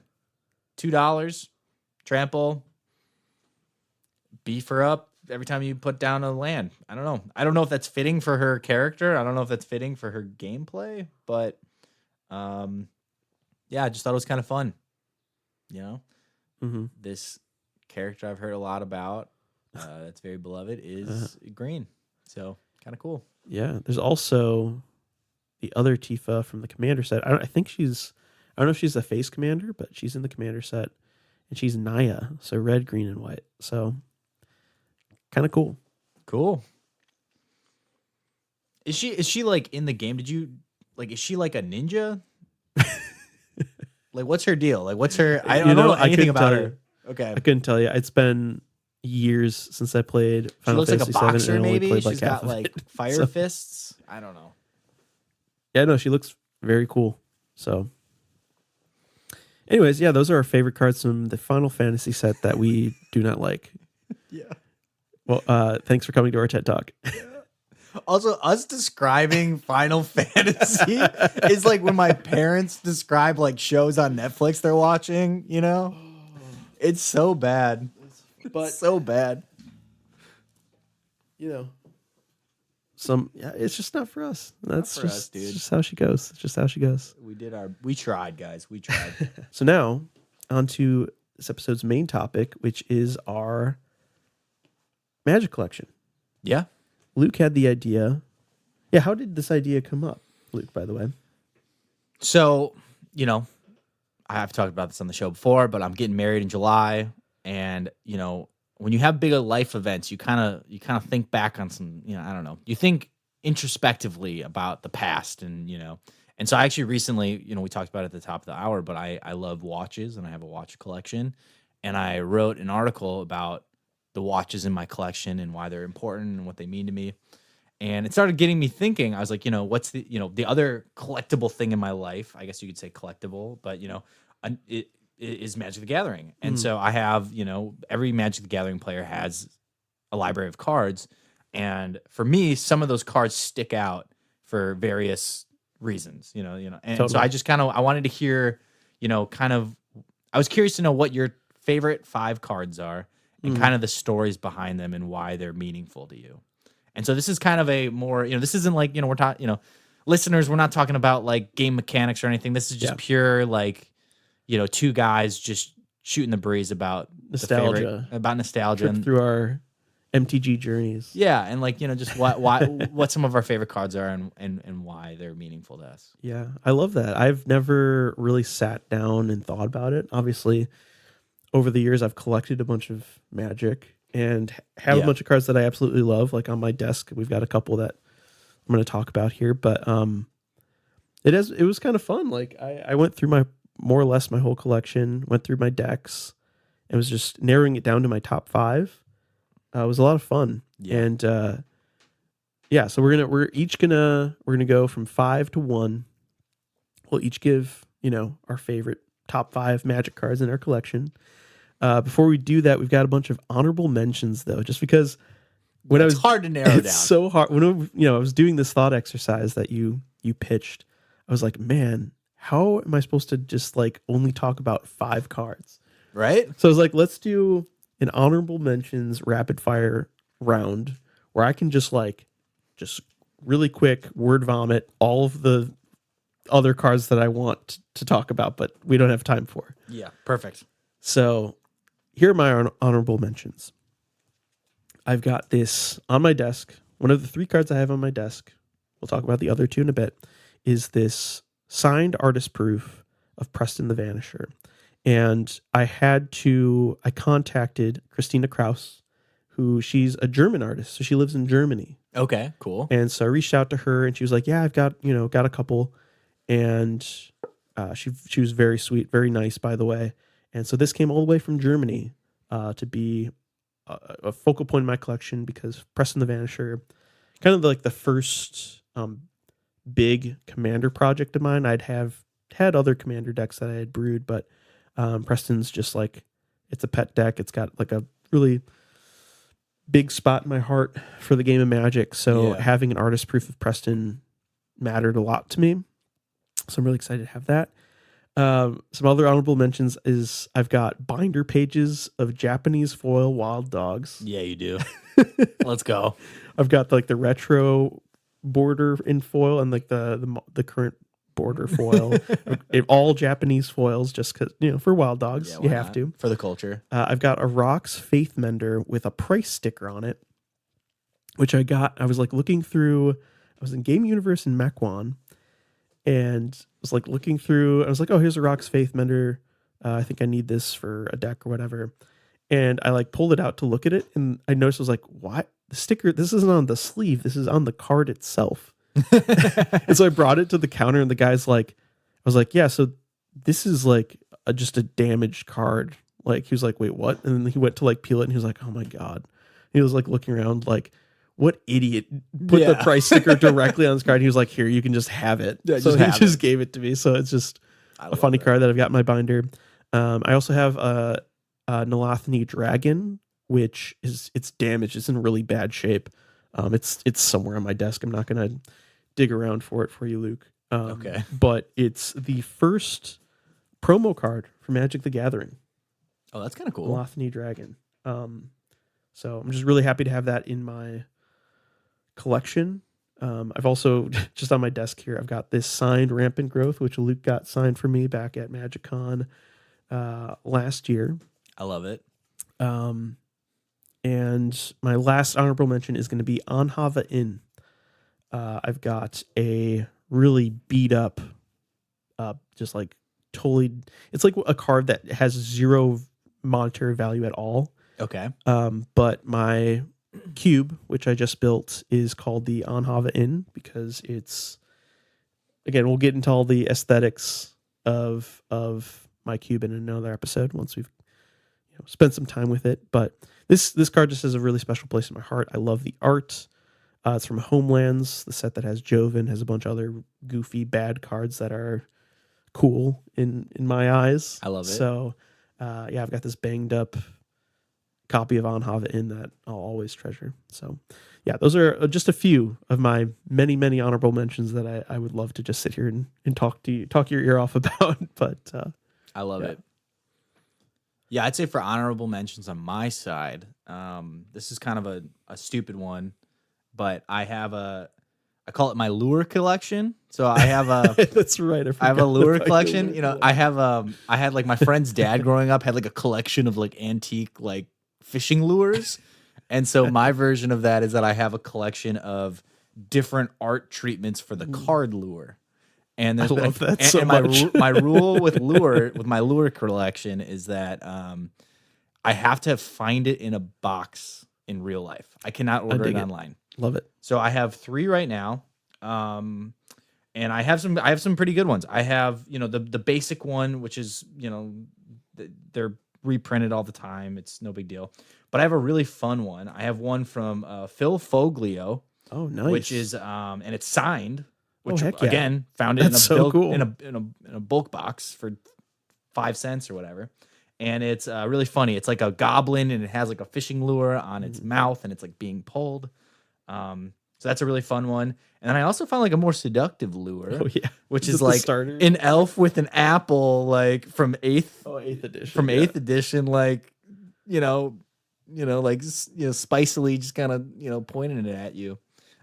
$2, trample, beef her up every time you put down a land. I don't know. I don't know if that's fitting for her character. I don't know if that's fitting for her gameplay, but yeah, I just thought it was kind of fun. This character I've heard a lot about, that's very beloved, is green. So kind of cool. Yeah. There's also the other Tifa from the commander set. I don't know if she's the face commander, but she's in the commander set, and she's Naya. So red, green, and white. So kind of cool. Cool. Is she like in the game? Is she like a ninja? Like, what's her deal? Like, what's her? I don't know anything about her. Okay. I couldn't tell you. It's been years since I played She Final looks like a Fantasy VII, boxer, and I only maybe. played She's half got of like it. fire So- fists. I don't know. Yeah, no, she looks very cool. So, anyways, yeah, those are our favorite cards from the Final Fantasy set that we do not like. Yeah. Well, thanks for coming to our TED Talk. Also, us describing Final Fantasy is like when my parents describe like shows on Netflix they're watching, It's so bad. But so bad. It's just not for us. That's for just, us, dude. it's just how she goes. It's just how she goes. We tried, guys. We tried. So now, on to this episode's main topic, which is our Magic collection. Yeah. Luke had the idea. Yeah, how did this idea come up, Luke, by the way? So, I've talked about this on the show before, but I'm getting married in July, and when you have bigger life events, you kind of think back on some, I don't know. You think introspectively about the past, and so I actually recently, we talked about it at the top of the hour, but I love watches, and I have a watch collection, and I wrote an article about the watches in my collection and why they're important and what they mean to me. And it started getting me thinking. I was like, what's the other collectible thing in my life? I guess you could say collectible, but it is Magic the Gathering. And so I have, every Magic the Gathering player has a library of cards. And for me, some of those cards stick out for various reasons, and Totally. so I just I wanted to hear, I was curious to know what your favorite 5 cards are. and kind of the stories behind them and why they're meaningful to you. And so this is kind of a more, this isn't like, we're talking, listeners, we're not talking about like game mechanics or anything. This is just pure like, two guys just shooting the breeze about nostalgia, and through our MTG journeys. Yeah, and like just what some of our favorite cards are and why they're meaningful to us. Yeah, I love that. I've never really sat down and thought about it. Obviously, over the years, I've collected a bunch of Magic and have a bunch of cards that I absolutely love. Like on my desk, we've got a couple that I'm going to talk about here. But it was kind of fun. Like I went through more or less my whole collection, went through my decks, and was just narrowing it down to my top 5. It was a lot of fun. Yeah. And so we're gonna go from 5 to 1. We'll each give, our favorite top 5 Magic cards in our collection. Before we do that, we've got a bunch of honorable mentions though, just because it's hard to narrow down. It's so hard. When I was doing this thought exercise that you pitched, I was like, man, how am I supposed to just like only talk about 5 cards? Right? So I was like, let's do an honorable mentions rapid fire round where I can just really quick word vomit all of the other cards that I want to talk about, but we don't have time for. Yeah, perfect. So here are my honorable mentions. I've got this on my desk. One of the 3 cards I have on my desk, we'll talk about the other 2 in a bit, is this signed artist proof of Preston the Vanisher. And I contacted Christina Kraus, she's a German artist. So she lives in Germany. Okay, cool. And so I reached out to her and she was like, yeah, I've got a couple. And she was very sweet, very nice, by the way. And so this came all the way from Germany to be a focal point in my collection because Preston the Vanisher, kind of like the first big commander project of mine. I'd had other commander decks that I had brewed, but Preston's just like, it's a pet deck. It's got like a really big spot in my heart for the game of Magic. So having an artist proof of Preston mattered a lot to me. So I'm really excited to have that. Some other honorable mentions is I've got binder pages of Japanese foil wild dogs. Yeah, you do. Let's go. I've got like the retro border in foil and like the current border foil. All Japanese foils just because, for wild dogs, you have to. For the culture. I've got a Rocks Faith Mender with a price sticker on it, which I was like looking through, I was in Game Universe in Mequon, and was like looking through, I was like, oh, here's a Rocks Faith Mender. I think I need this for a deck or whatever. And I like pulled it out to look at it, and I noticed, I was like, what? The sticker, this isn't on the sleeve, this is on the card itself. And so I brought it to the counter, and the guy's like, I was like, yeah, so this is like just a damaged card. Like, he was like, wait, what? And then he went to like peel it, and he was like, oh my God. He was like looking around like, what idiot put the price sticker directly on this card? And he was like, here, you can just have it. Yeah, so he just gave it to me. So it's just a funny card that I've got in my binder. I also have a Nalathni Dragon, which it's damaged. It's in really bad shape. It's somewhere on my desk. I'm not going to dig around for it for you, Luke. Okay. But it's the first promo card for Magic the Gathering. Oh, that's kind of cool. Nalathni Dragon. So I'm just really happy to have that in my collection. I've also, just on my desk here, I've got this signed Rampant Growth, which Luke got signed for me back at MagicCon last year. I love it. And my last honorable mention is going to be Anhava Inn. I've got a really beat up, just like totally, it's like a card that has 0 monetary value at all. Okay. But my cube, which I just built, is called the Anhava Inn because it's, again, we'll get into all the aesthetics of my cube in another episode once we've spent some time with it. But this card just has a really special place in my heart. I love the art. It's from Homelands, the set that has Joven, has a bunch of other goofy bad cards that are cool in my eyes. I love it. So I've got this banged up copy of Anhava Inn that I'll always treasure. So yeah, those are just a few of my many, many honorable mentions that I would love to just sit here and talk your ear off about. But I love it. Yeah, I'd say for honorable mentions on my side, this is kind of a stupid one, but I call it my lure collection. So I have a That's right. I have a lure about collection. your You know, lure I have I had like my friend's dad growing up had like a collection of like antique like fishing lures. And so my version of that is that I have a collection of different art treatments for the card lure. And there's love that and, so and much. my rule with my lure collection is that I have to find it in a box in real life. I cannot order it online. Love it. So I have 3 right now. And I have some pretty good ones. I have, you know, the basic one, which is, you know, they're reprinted all the time. It's no big deal. But I have a really fun one. I have one from Phil Foglio. Oh, nice. Which is and it's signed, which heck yeah. again, found it Cool. in a bulk box for 5 cents or whatever. And it's really funny. It's like a goblin and it has like a fishing lure on its mouth and it's like being pulled. So that's a really fun one. And then I also found like a more seductive lure. Oh yeah. Which Is is it the like starter? an elf with an apple, like from 8th edition. from 8th edition, like, spicily just kind of, pointing it at you.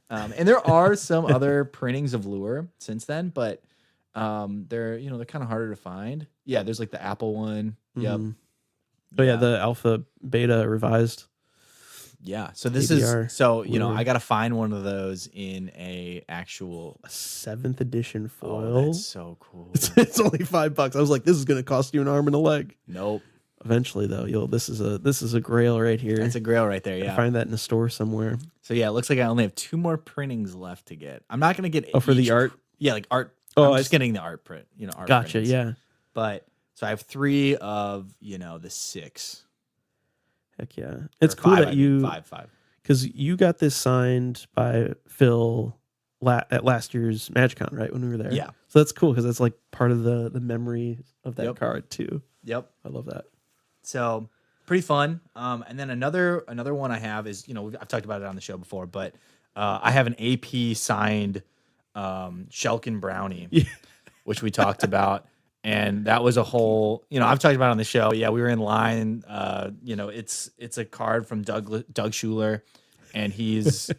And there are some other printings of lure since then, but they're kind of harder to find. Yeah, there's like the Apple one. Yep. Oh yeah, the alpha beta revised. Yeah. So this ABR is so lure. I gotta find one of those in a 7th edition foil. Oh, that's so cool. It's only $5. I was like, this is gonna cost you an arm and a leg. Nope. Eventually though, this is a grail right here. That's a grail right there. Yeah. Find that in a store somewhere. So yeah, it looks like I only have 2 more printings left to get. I'm not gonna get for the art. Yeah, like art. Oh, I'm just getting the art print. Art. Gotcha. Printings. Yeah. But so I have 3 of the 6. Heck yeah. It's Or cool 5, that you 5. because you got this signed by Phil at last year's MagicCon, right? When we were there. Yeah. So that's cool because that's like part of the memory of that Yep. card too. Yep. I love that. So pretty fun. And then another one I have is, I've talked about it on the show before, but I have an AP signed Shelkin Brownie, which we talked about. And that was a whole, I've talked about it on the show. Yeah, we were in line. It's a card from Doug Schuler, and he's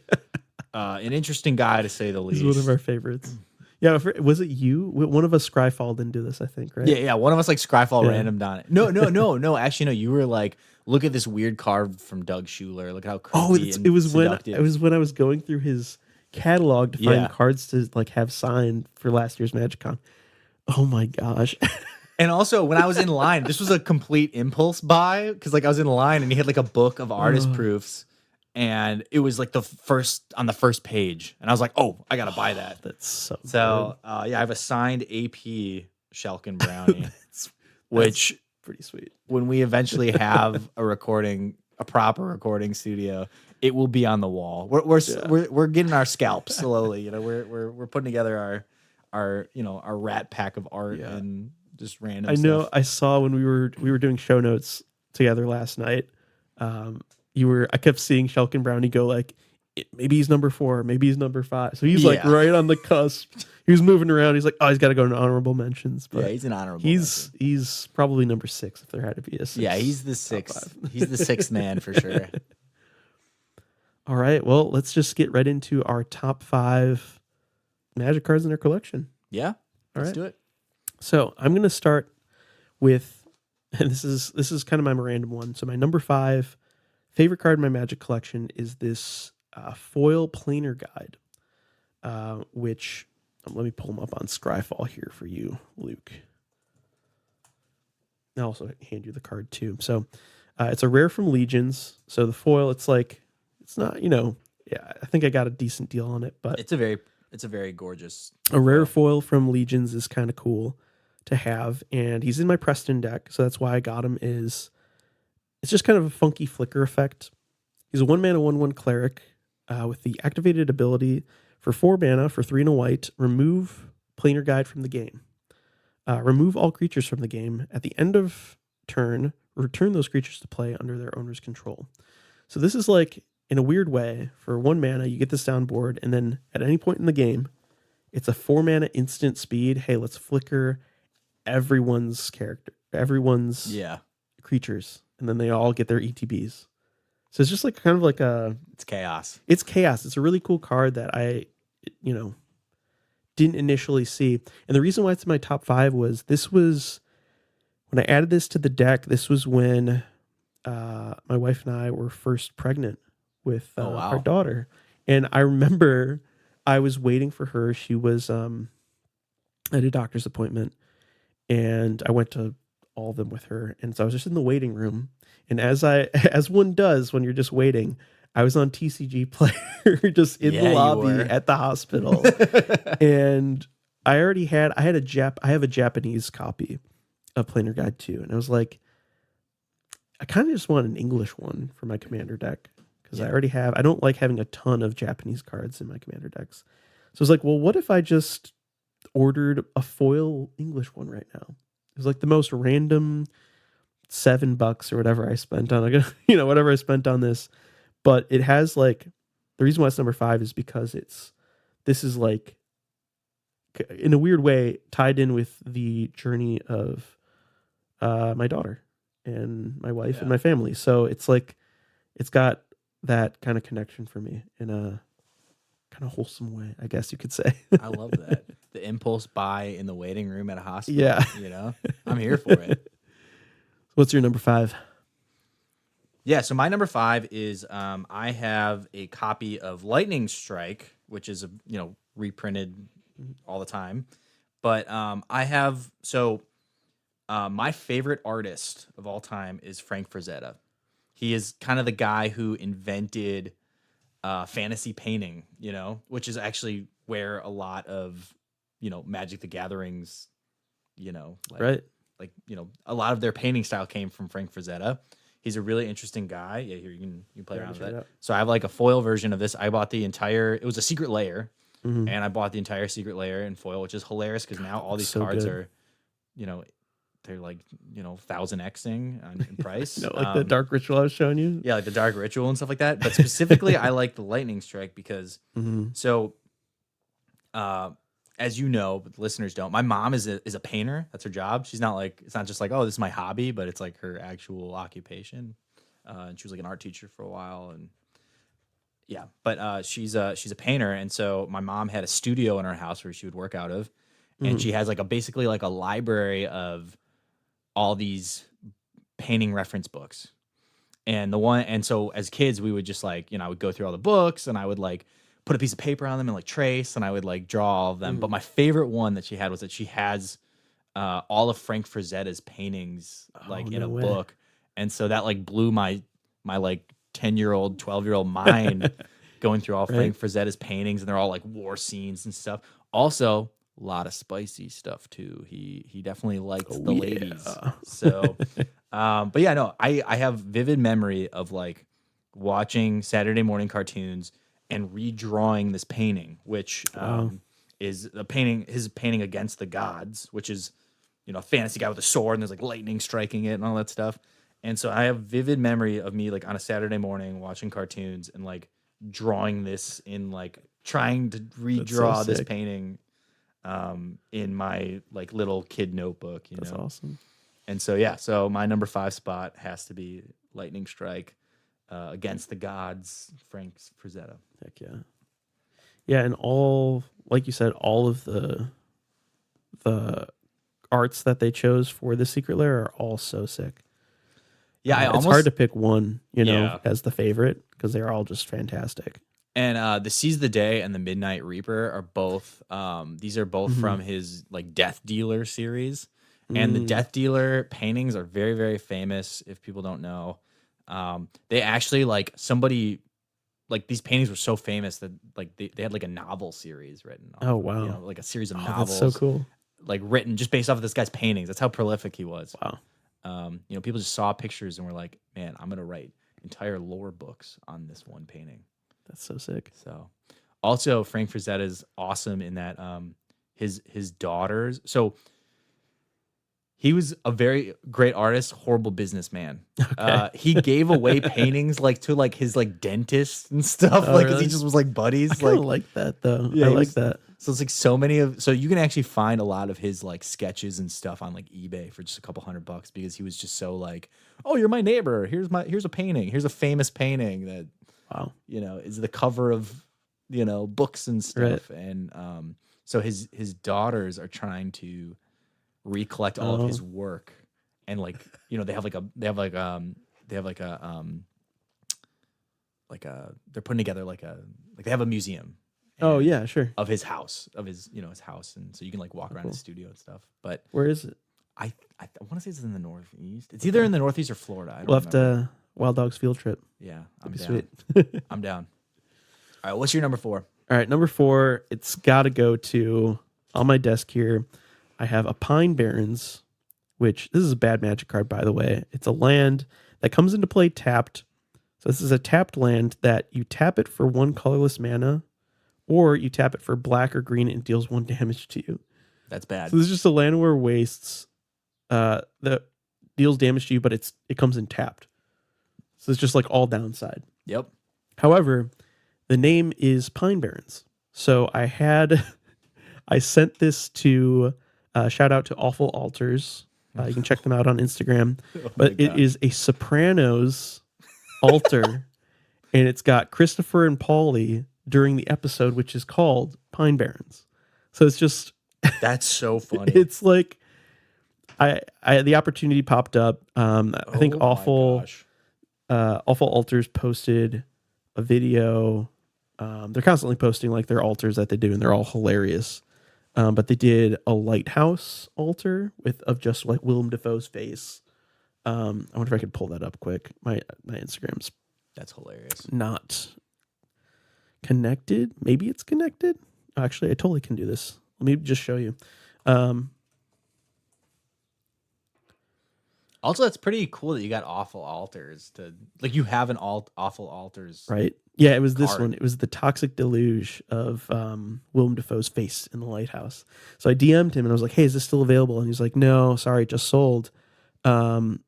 an interesting guy to say the least. He's one of our favorites. Yeah, was it you? One of us Scryfall didn't do this, I think, right? Yeah. One of us like Scryfall randomed on it. No. Actually, no. You were like, look at this weird card from Doug Schuler. Look how creepy it was seductive. when I was going through his catalog to find cards to like have signed for last year's MagicCon. Oh my gosh. And also when I was in line, this was a complete impulse buy because like I was in line and he had like a book of artist proofs and it was like on the first page. And I was like, oh, I got to buy that. That's so I have a signed AP Shelkin Brownie, which pretty sweet. When we eventually have a proper recording studio, it will be on the wall. We're getting our scalps slowly. We're putting together our rat pack of art and just random stuff. I saw when we were doing show notes together last night. I kept seeing Shelkin Brownie go like, maybe he's number 4, maybe he's number 5. So he's like right on the cusp. He was moving around. He's like, oh, he's got to go to honorable mentions. But he's an honorable. He's probably number 6 if there had to be a 6. Yeah, he's the 6th. He's the 6th man for sure. All right, well, let's just get right into our top 5 Magic cards in our collection. Yeah, let's do it. So I'm going to start with, and this is kind of my random one. So my number 5 favorite card in my Magic collection is this foil planar guide, which let me pull them up on Scryfall here for you, Luke. I'll also hand you the card too. So it's a rare from Legions. So the foil, it's not, I think I got a decent deal on it, but it's a very gorgeous. A rare foil from Legions is kind of cool to have, and he's in my Preston deck, so that's why I got him. It's just kind of a funky flicker effect. He's a 1-mana 1/1 cleric with the activated ability for 4 mana for 3 and a white. Remove planar guide from the game. Remove all creatures from the game. At the end of turn, return those creatures to play under their owner's control. So this is like, in a weird way, for 1 mana, you get this down board, and then at any point in the game, it's a 4 mana instant speed. Hey, let's flicker everyone's character, everyone's creatures, and then they all get their ETBs. So it's just like kind of like It's chaos. It's chaos. It's a really cool card that I, didn't initially see. And the reason why it's in my top 5 was when I added this to the deck, this was when my wife and I were first pregnant with our daughter. And I remember I was waiting for her. She was at a doctor's appointment, and I went to all of them with her. And so I was just in the waiting room. And as one does when you're just waiting, I was on TCG Player just in the lobby at the hospital. And I have a Japanese copy of Planar Guide 2. And I was like, I kind of just want an English one for my commander deck. Because I don't like having a ton of Japanese cards in my commander decks. So I was like, well, what if I just ordered a foil English one right now? It was like the most random $7 or whatever I spent on, whatever I spent on this. But it has like, the reason why it's number 5 is because this is like, in a weird way, tied in with the journey of my daughter and my wife and my family. So it's like, it's got that kind of connection for me in a kind of wholesome way, I guess you could say. I love that. The impulse buy in the waiting room at a hospital. Yeah. I'm here for it. What's your number 5? Yeah, so my number 5 is I have a copy of Lightning Strike, which is reprinted all the time. But I have my favorite artist of all time is Frank Frazetta. He is kind of the guy who invented fantasy painting, which is actually where a lot of Magic the Gathering's right. Like, a lot of their painting style came from Frank Frazetta. He's a really interesting guy. Yeah, here you can play around with it. So I have like a foil version of this. I bought it was a secret layer, and I bought the entire secret layer in foil, which is hilarious because now all these cards are, they're like, 1000xing in price. Like the Dark Ritual I was showing you? Yeah, like the Dark Ritual and stuff like that. But specifically, I like the Lightning Strike because, as you know, but the listeners don't, my mom is a painter. That's her job. She's not like, it's not just like, oh, this is my hobby, but it's like her actual occupation. And she was like an art teacher for a while. And yeah, but she's a painter. And so my mom had a studio in her house where she would work out of. And she has like basically like a library of all these painting reference books. And so as kids, we would just like, I would go through all the books and I would like put a piece of paper on them and like trace, and I would like draw all of them. But my favorite one that she had was that she has all of Frank Frazetta's paintings in a book. And so that like blew my like 10-year-old, 12-year-old mind going through all Frank Frazetta's paintings, and they're all like war scenes and stuff. Also, a lot of spicy stuff too. He definitely liked the ladies. So, but yeah, no, I have vivid memory of like watching Saturday morning cartoons and redrawing this painting, which is his painting against the gods, which is, a fantasy guy with a sword and there's like lightning striking it and all that stuff. And so I have vivid memory of me like on a Saturday morning watching cartoons and like drawing this in like trying to redraw this painting in my like little kid notebook. That's awesome. And so, yeah, so my number 5 spot has to be Lightning Strike. Against the gods, Frank Frazetta. Heck yeah. Yeah, and all, like you said, all of the arts that they chose for the secret lair are all so sick. Yeah, it's hard to pick one, as the favorite because they're all just fantastic. And the Seize the Day and the Midnight Reaper are both, these are both from his like Death Dealer series. And the Death Dealer paintings are very, very famous if people don't know. They actually like somebody like these paintings were so famous that like they had like a novel series written. Oh wow! Like a series of novels. That's so cool. Like written just based off of this guy's paintings. That's how prolific he was. Wow. People just saw pictures and were like, "Man, I'm gonna write entire lore books on this one painting." That's so sick. So, also Frank Frazetta is awesome in that his daughters. So. He was a very great artist, horrible businessman. Okay. He gave away paintings like to like his like dentist and stuff, because he just was like buddies. I like that though. Yeah, I like that. So it's like so you can actually find a lot of his like sketches and stuff on like eBay for just a couple $100 because he was just so like, oh, you're my neighbor. Here's a painting. Here's a famous painting that, Wow. is the cover of, books and stuff. Right. And so his daughters are trying to recollect all of his work, and like, they're putting together they have a museum. Oh yeah, sure. Of his house, his house, and so you can like walk around his studio and stuff. But Where is it? I want to say it's in the Northeast. It's either in the Northeast or Florida. I don't We'll have remember. Wild Dogs field trip. Yeah, I'm That'd down. be sweet. I'm down. All right, what's your number 4? All right, number 4. It's got to go to on my desk here. I have a Pine Barrens, which this is a bad Magic card, by the way. It's a land that comes into play tapped. So this is a tapped land that you tap it for 1 colorless mana, or you tap it for black or green and it deals 1 damage to you. That's bad. So this is just a land where wastes that deals damage to you, but it comes in tapped. So it's just like all downside. Yep. However, the name is Pine Barrens. So I sent this to shout out to Awful Altars. You can check them out on Instagram. But it is a Sopranos altar, and it's got Christopher and Paulie during the episode, which is called Pine Barrens. So it's just that's so funny. It's like I the opportunity popped up. I think Awful Altars posted a video. They're constantly posting like their altars that they do, and they're all hilarious. But they did a lighthouse altar of just like Willem Dafoe's face. I wonder if I could pull that up quick. My Instagram's that's hilarious. Not connected. Maybe it's connected. Actually, I totally can do this. Let me just show you. Also, that's pretty cool that you got Awful Altars to like you have an Awful Altars. Right. Yeah, it was this card. one. It was the Toxic Deluge of Willem Dafoe's face in the lighthouse. So I DM'd him and I was like, hey, is this still available? And he's like, no, sorry, it just sold. And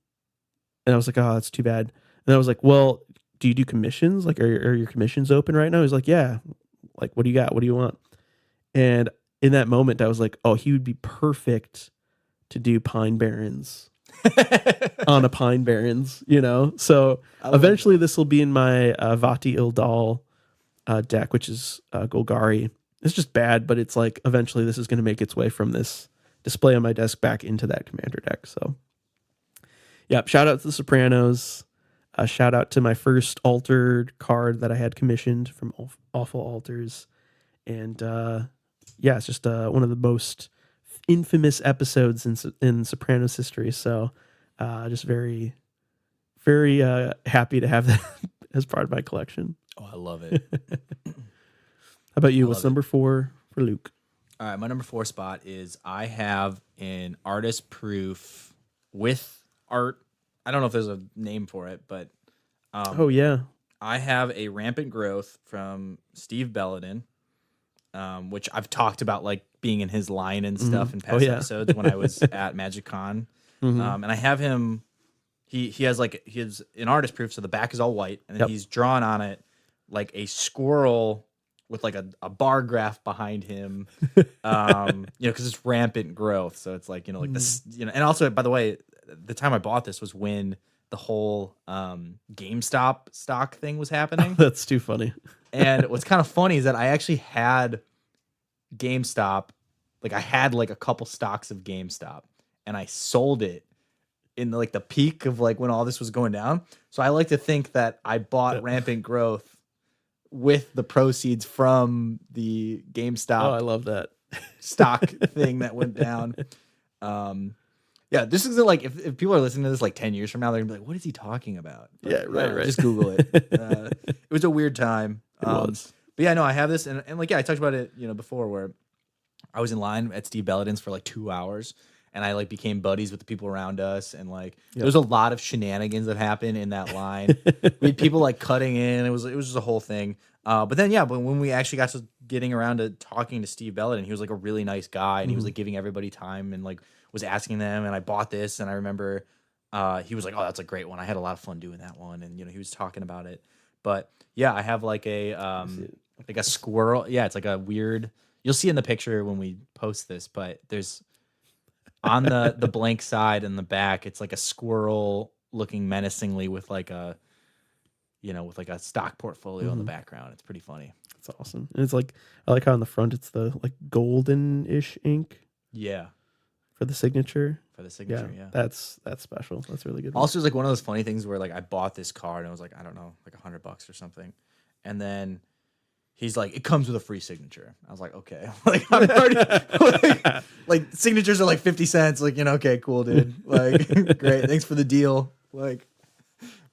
I was like, oh, that's too bad. And I was like, well, do you do commissions? Like, are your commissions open right now? He's like, yeah. Like, what do you got? What do you want? And in that moment, I was like, oh, he would be perfect to do Pine Barrens on a Pine Barrens, So eventually this will be in my Vati Ildal deck, which is Golgari. It's just bad, but it's like eventually this is going to make its way from this display on my desk back into that commander deck. So, yeah, shout out to the Sopranos. Shout out to my first altered card that I had commissioned from Awful Altars. And yeah, it's just one of the most infamous episodes in Sopranos history. So just very, very happy to have that as part of my collection. Oh, I love it. How about you? What's number 4 for Luke? All right, my number 4 spot is I have an artist proof with art. I don't know if there's a name for it, but oh yeah, I have a Rampant Growth from Steve Belladin, which I've talked about like being in his line and stuff in past episodes when I was at Magic Con. And I have him. He has an artist proof, so the back is all white, and then he's drawn on it like a squirrel with like a bar graph behind him, because it's Rampant Growth. So it's like, like this, and also, by the way, the time I bought this was when the whole GameStop stock thing was happening. That's too funny. And what's kind of funny is that I actually had GameStop, like I had like a couple stocks of GameStop, and I sold it in the peak of like when all this was going down. So I like to think that I bought Rampant Growth with the proceeds from the GameStop. Oh, I love that stock thing that went down. Yeah, this is like if people are listening to this like 10 years from now, they're gonna be like, "What is he talking about?" But, yeah, right. Just Google it. It was a weird time. It was. But yeah, no, I have this, and like I talked about it, before, where I was in line at Steve Belladin's for like 2 hours, and I like became buddies with the people around us, and like there's a lot of shenanigans that happen in that line. We had people like cutting in. It was just a whole thing. But then but when we actually got to getting around to talking to Steve Belladin, he was like a really nice guy, and he was like giving everybody time and like was asking them. And I bought this, and I remember he was like, "Oh, that's a great one. I had a lot of fun doing that one," and he was talking about it. But yeah, I have like a squirrel. Yeah, it's like a weird You'll see in the picture when we post this, but there's on the blank side and the back, it's like a squirrel looking menacingly with like a stock portfolio in the background. It's pretty funny. It's awesome. And it's like, I like how on the front it's the like golden-ish ink. Yeah. For the signature. Yeah. That's special. That's really good. Also, it's like one of those funny things where like I bought this card and it was like, I don't know, like $100 or something. And then he's like, it comes with a free signature. I was like, okay. Like I'm already like signatures are like 50 cents. Like, okay, cool, dude. Like great. Thanks for the deal. Like,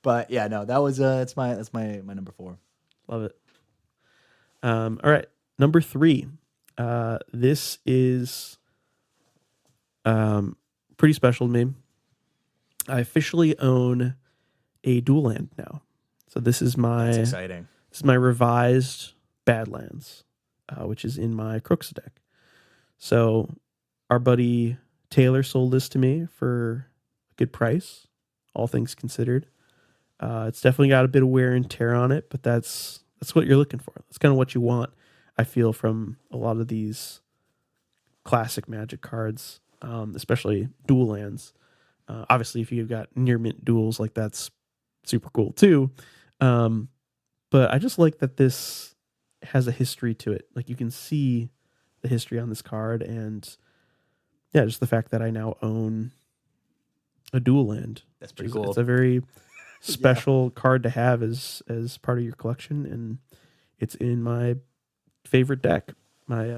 but yeah, no, that was that's my number 4. Love it. All right. Number 3. This is pretty special to me. I officially own a dual land now. So this is That's exciting. This is my revised Badlands, which is in my Crooks deck. So our buddy Taylor sold this to me for a good price, all things considered. It's definitely got a bit of wear and tear on it, but that's what you're looking for. That's kind of what you want, I feel, from a lot of these classic Magic cards, especially dual lands. Obviously, if you've got near mint duels, like that's super cool too. But I just like that this has a history to it. Like you can see the history on this card, and yeah, just the fact that I now own a dual land. That's pretty cool. It's a very special card to have as part of your collection, and it's in my favorite deck, my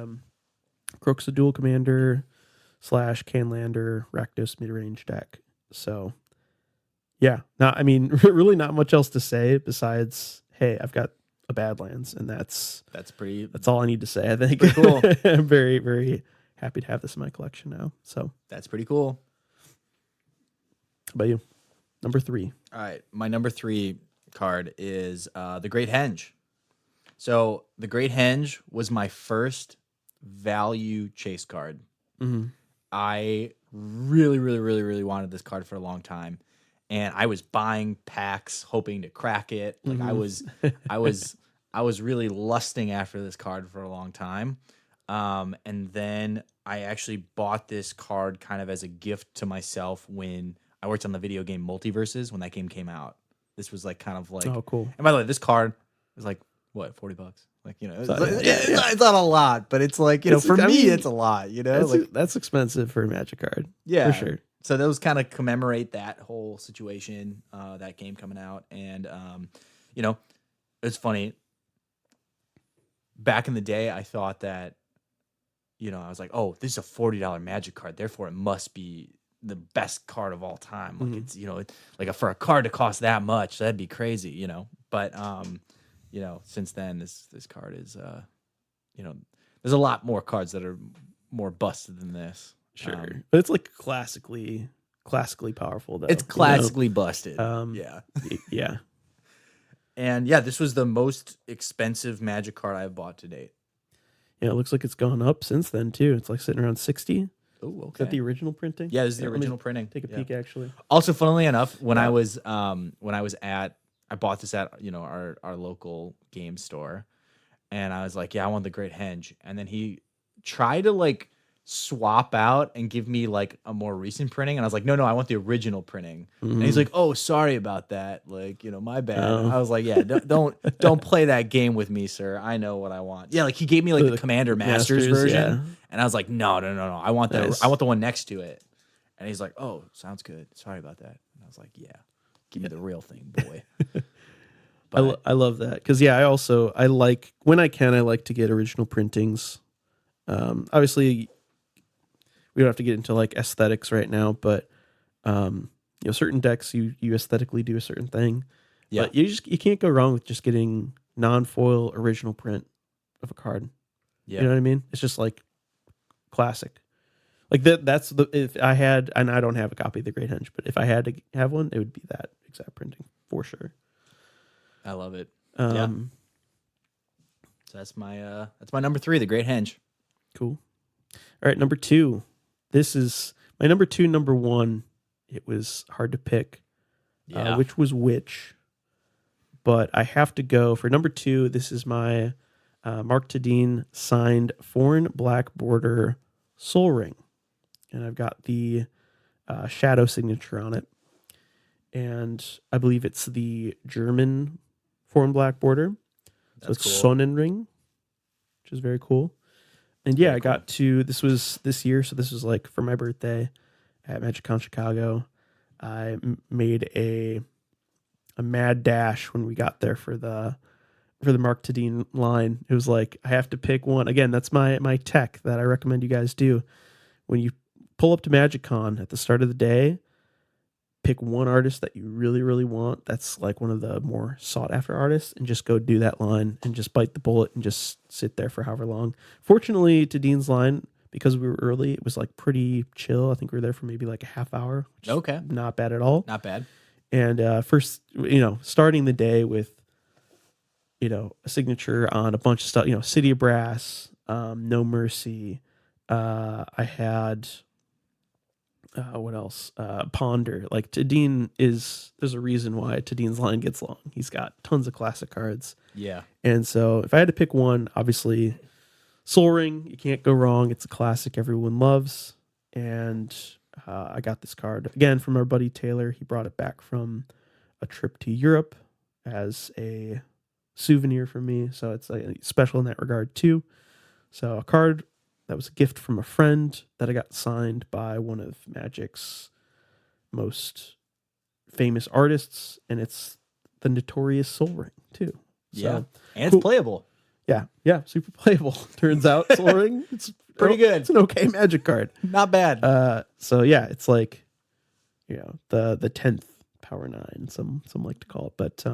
Crooks the Dual Commander / Canlander Rakdos midrange deck. So yeah, I mean, really not much else to say besides, hey, I've got a Badlands, and that's all I need to say. I think. Pretty cool. I'm very, very happy to have this in my collection now. So that's pretty cool. How about you? Number 3. All right, my number 3 card is the Great Henge. So the Great Henge was my first value chase card. Mm-hmm. I really, really, really, really wanted this card for a long time, and I was buying packs hoping to crack it. Like I was really lusting after this card for a long time, and then I actually bought this card kind of as a gift to myself when I worked on the video game Multiverses when that game came out. This was like kind of like, oh, cool. And by the way, this card was like what, $40? Like, it's not a lot, but it's like, for me, it's a lot, that's expensive for a Magic card. Yeah, for sure. So those kind of commemorate that whole situation, that game coming out. And, it's funny. Back in the day, I thought that, I was like, oh, this is a $40 Magic card. Therefore, it must be the best card of all time. Like it's, like for a card to cost that much, that'd be crazy, But, since then, this card is, there's a lot more cards that are more busted than this. Sure. But it's like classically powerful, though. It's classically busted. Yeah. Yeah. And yeah, this was the most expensive Magic card I've bought to date. Yeah, it looks like it's gone up since then, too. It's like sitting around 60. Oh, okay. Is that the original printing? Yeah, this is the original printing. Take a peek, actually. Also, funnily enough, when I bought this at our local game store, and I was like, yeah, I want the Great Henge, and then he tried to like swap out and give me like a more recent printing, and I was like, no, I want the original printing. Mm-hmm. And he's like, oh, sorry about that, like my bad. I was like, yeah, don't play that game with me, sir. I know what I want. Yeah, like he gave me like the Commander Masters version, yeah. And I was like, no, I want I want the one next to it. And he's like, oh, sounds good. Sorry about that. And I was like, yeah, give me the real thing, boy. I love that because I like when I can, I like to get original printings. Obviously, we don't have to get into like aesthetics right now, but certain decks you aesthetically do a certain thing. Yeah. But you can't go wrong with just getting non-foil original print of a card. Yeah. You know what I mean? It's just like classic. Like that's if I had, and I don't have a copy of the Great Henge, but if I had to have one, it would be that exact printing for sure. I love it. Yeah. So that's my number 3, the Great Henge. Cool. All right, number 2. This is my number 2. Number 1, it was hard to pick. Yeah. Which was which, but I have to go for number 2. This is my Mark Tadine signed Foreign Black Border Soul Ring. And I've got the shadow signature on it. And I believe it's the German Foreign Black Border. So it's cool. Sonnenring, which is very cool. And yeah, I got to, this was this year, so this was like for my birthday at MagicCon Chicago. I made a mad dash when we got there for the Mark Tadine line. It was like, I have to pick one. Again, that's my tech that I recommend you guys do. When you pull up to MagicCon at the start of the day, pick one artist that you really, really want. That's like one of the more sought after artists, and just go do that line and just bite the bullet and just sit there for however long. Fortunately, Tadine's line, because we were early, it was like pretty chill. I think we were there for maybe like a half hour. Okay. Not bad at all. Not bad. And first, starting the day with, a signature on a bunch of stuff, City of Brass, No Mercy. I had, what else? Ponder. Like Tadine there's a reason why Tadine's line gets long. He's got tons of classic cards. Yeah. And so if I had to pick one, obviously Soul Ring, you can't go wrong. It's a classic everyone loves. And I got this card again from our buddy Taylor. He brought it back from a trip to Europe as a souvenir for me. So it's special in that regard too. So a card that was a gift from a friend that I got signed by one of Magic's most famous artists, and it's the notorious Soul Ring too. Yeah, and it's playable. Yeah, super playable. Turns out Soul Ring, it's pretty good. It's an okay Magic card. Not bad. So yeah, it's like, the 10th Power 9, some like to call it. But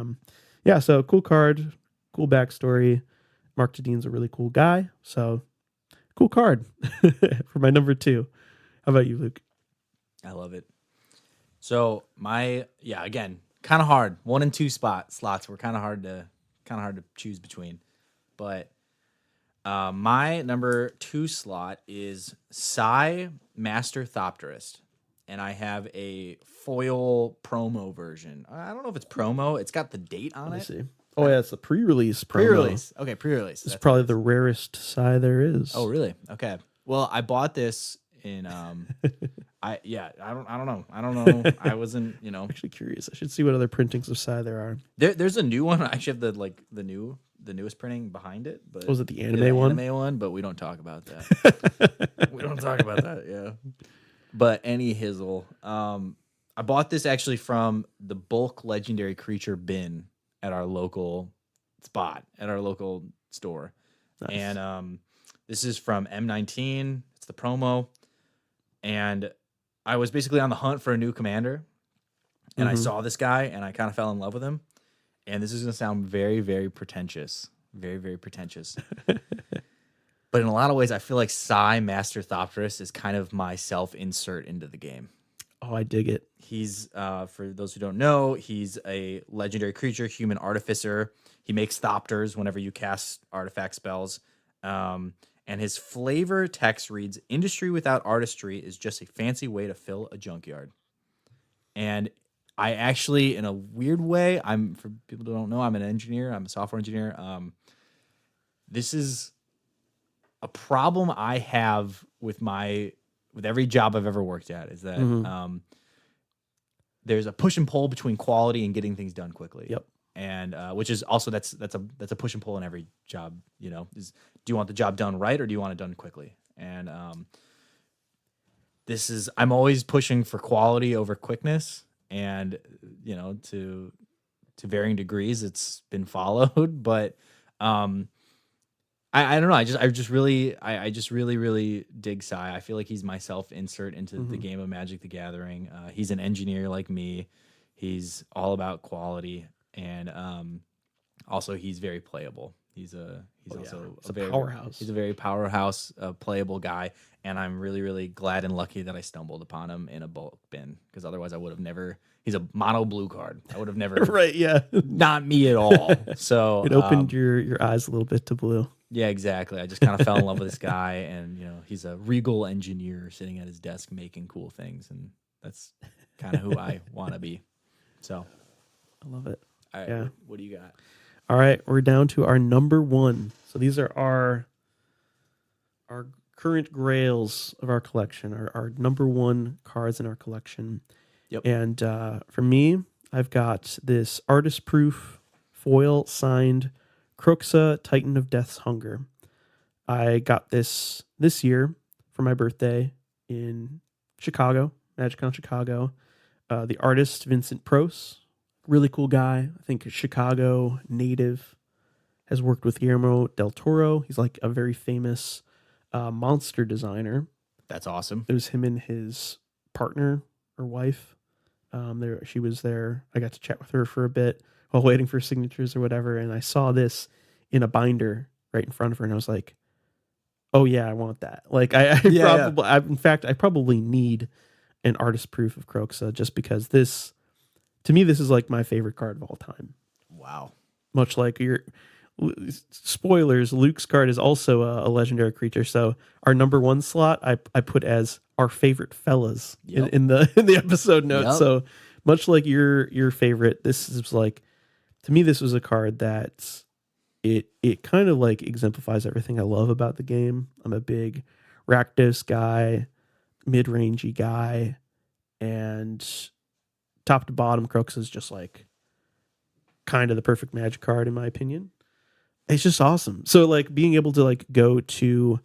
yeah, so cool card, cool backstory. Mark Tadine's a really cool guy, so cool card for my number 2. How about you, Luke? I love it. So again, kind of hard. 1 and 2 slots were kind of hard to choose between. But my number 2 slot is Psy Master Thopterist. And I have a foil promo version. I don't know if it's promo. It's got the date on Let me it. see. Oh yeah, it's the pre-release promo. Pre-release. Okay, pre-release. It's probably the rarest Psy there is. Oh, really? Okay. Well, I bought this in I don't know. I wasn't, I'm actually curious. I should see what other printings of Psy there are. There's a new one. I actually have the newest printing behind it, but was it the anime one? Anime one, but we don't talk about that. We don't talk about that, yeah. But any hizzle. I bought this actually from the bulk legendary creature bin at our local spot, at our local store. Nice. And this is from M19. It's the promo. And I was basically on the hunt for a new commander. And I saw this guy, and I kind of fell in love with him. And this is going to sound very, very pretentious. Very, very pretentious. But in a lot of ways, I feel like Psy Master Thopterist is kind of my self-insert into the game. Oh, I dig it. He's, for those who don't know, he's a legendary creature, human artificer. He makes Thopters whenever you cast artifact spells. And his flavor text reads, "Industry without artistry is just a fancy way to fill a junkyard." And I actually, in a weird way, for people who don't know, I'm an engineer. I'm a software engineer. This is a problem I have with every job I've ever worked at, is that there's a push and pull between quality and getting things done quickly. Yep. And which is also that's a push and pull in every job. Is, do you want the job done right, or do you want it done quickly? And I'm always pushing for quality over quickness, and to varying degrees, it's been followed. But I don't know. I just really dig Psy. I feel like he's my self-insert into the game of Magic the Gathering. He's an engineer like me. He's all about quality, and also he's very playable. He's also a very powerhouse. He's a very powerhouse, playable guy, and I'm really, really glad and lucky that I stumbled upon him in a bulk bin, because otherwise I would have never. He's a mono blue card. I would have never. Right? Yeah. Not me at all. So it opened your eyes a little bit to blue. Yeah, exactly. I just kind of fell in love with this guy, and he's a regal engineer sitting at his desk making cool things, and that's kind of who I want to be. So, I love it. all right, yeah. What do you got? All right, we're down to our number one. So these are our current grails of our collection, our number one cards in our collection. Yep. And for me, I've got this artist proof foil signed Croxa, Titan of Death's Hunger. I got this year for my birthday in Chicago, MagicCon Chicago. The artist, Vincent Pros, really cool guy. I think a Chicago native, has worked with Guillermo del Toro. He's like a very famous monster designer. That's awesome. It was him and his partner or wife. She was there. I got to chat with her for a bit while waiting for signatures or whatever. And I saw this in a binder right in front of her, and I was like, "Oh yeah, I want that." Like I probably need an artist proof of Croxa just because this, to me, this is like my favorite card of all time. Wow. Much like your spoilers, Luke's card is also a legendary creature. So our number one slot, I put as our favorite fellas in the episode notes. Yep. So much like your favorite, this is like, to me, this was a card that it kind of like exemplifies everything I love about the game. I'm a big Rakdos guy, mid-rangey guy, and top to bottom, Croxa is just like kind of the perfect Magic card in my opinion. It's just awesome. So like being able to like go to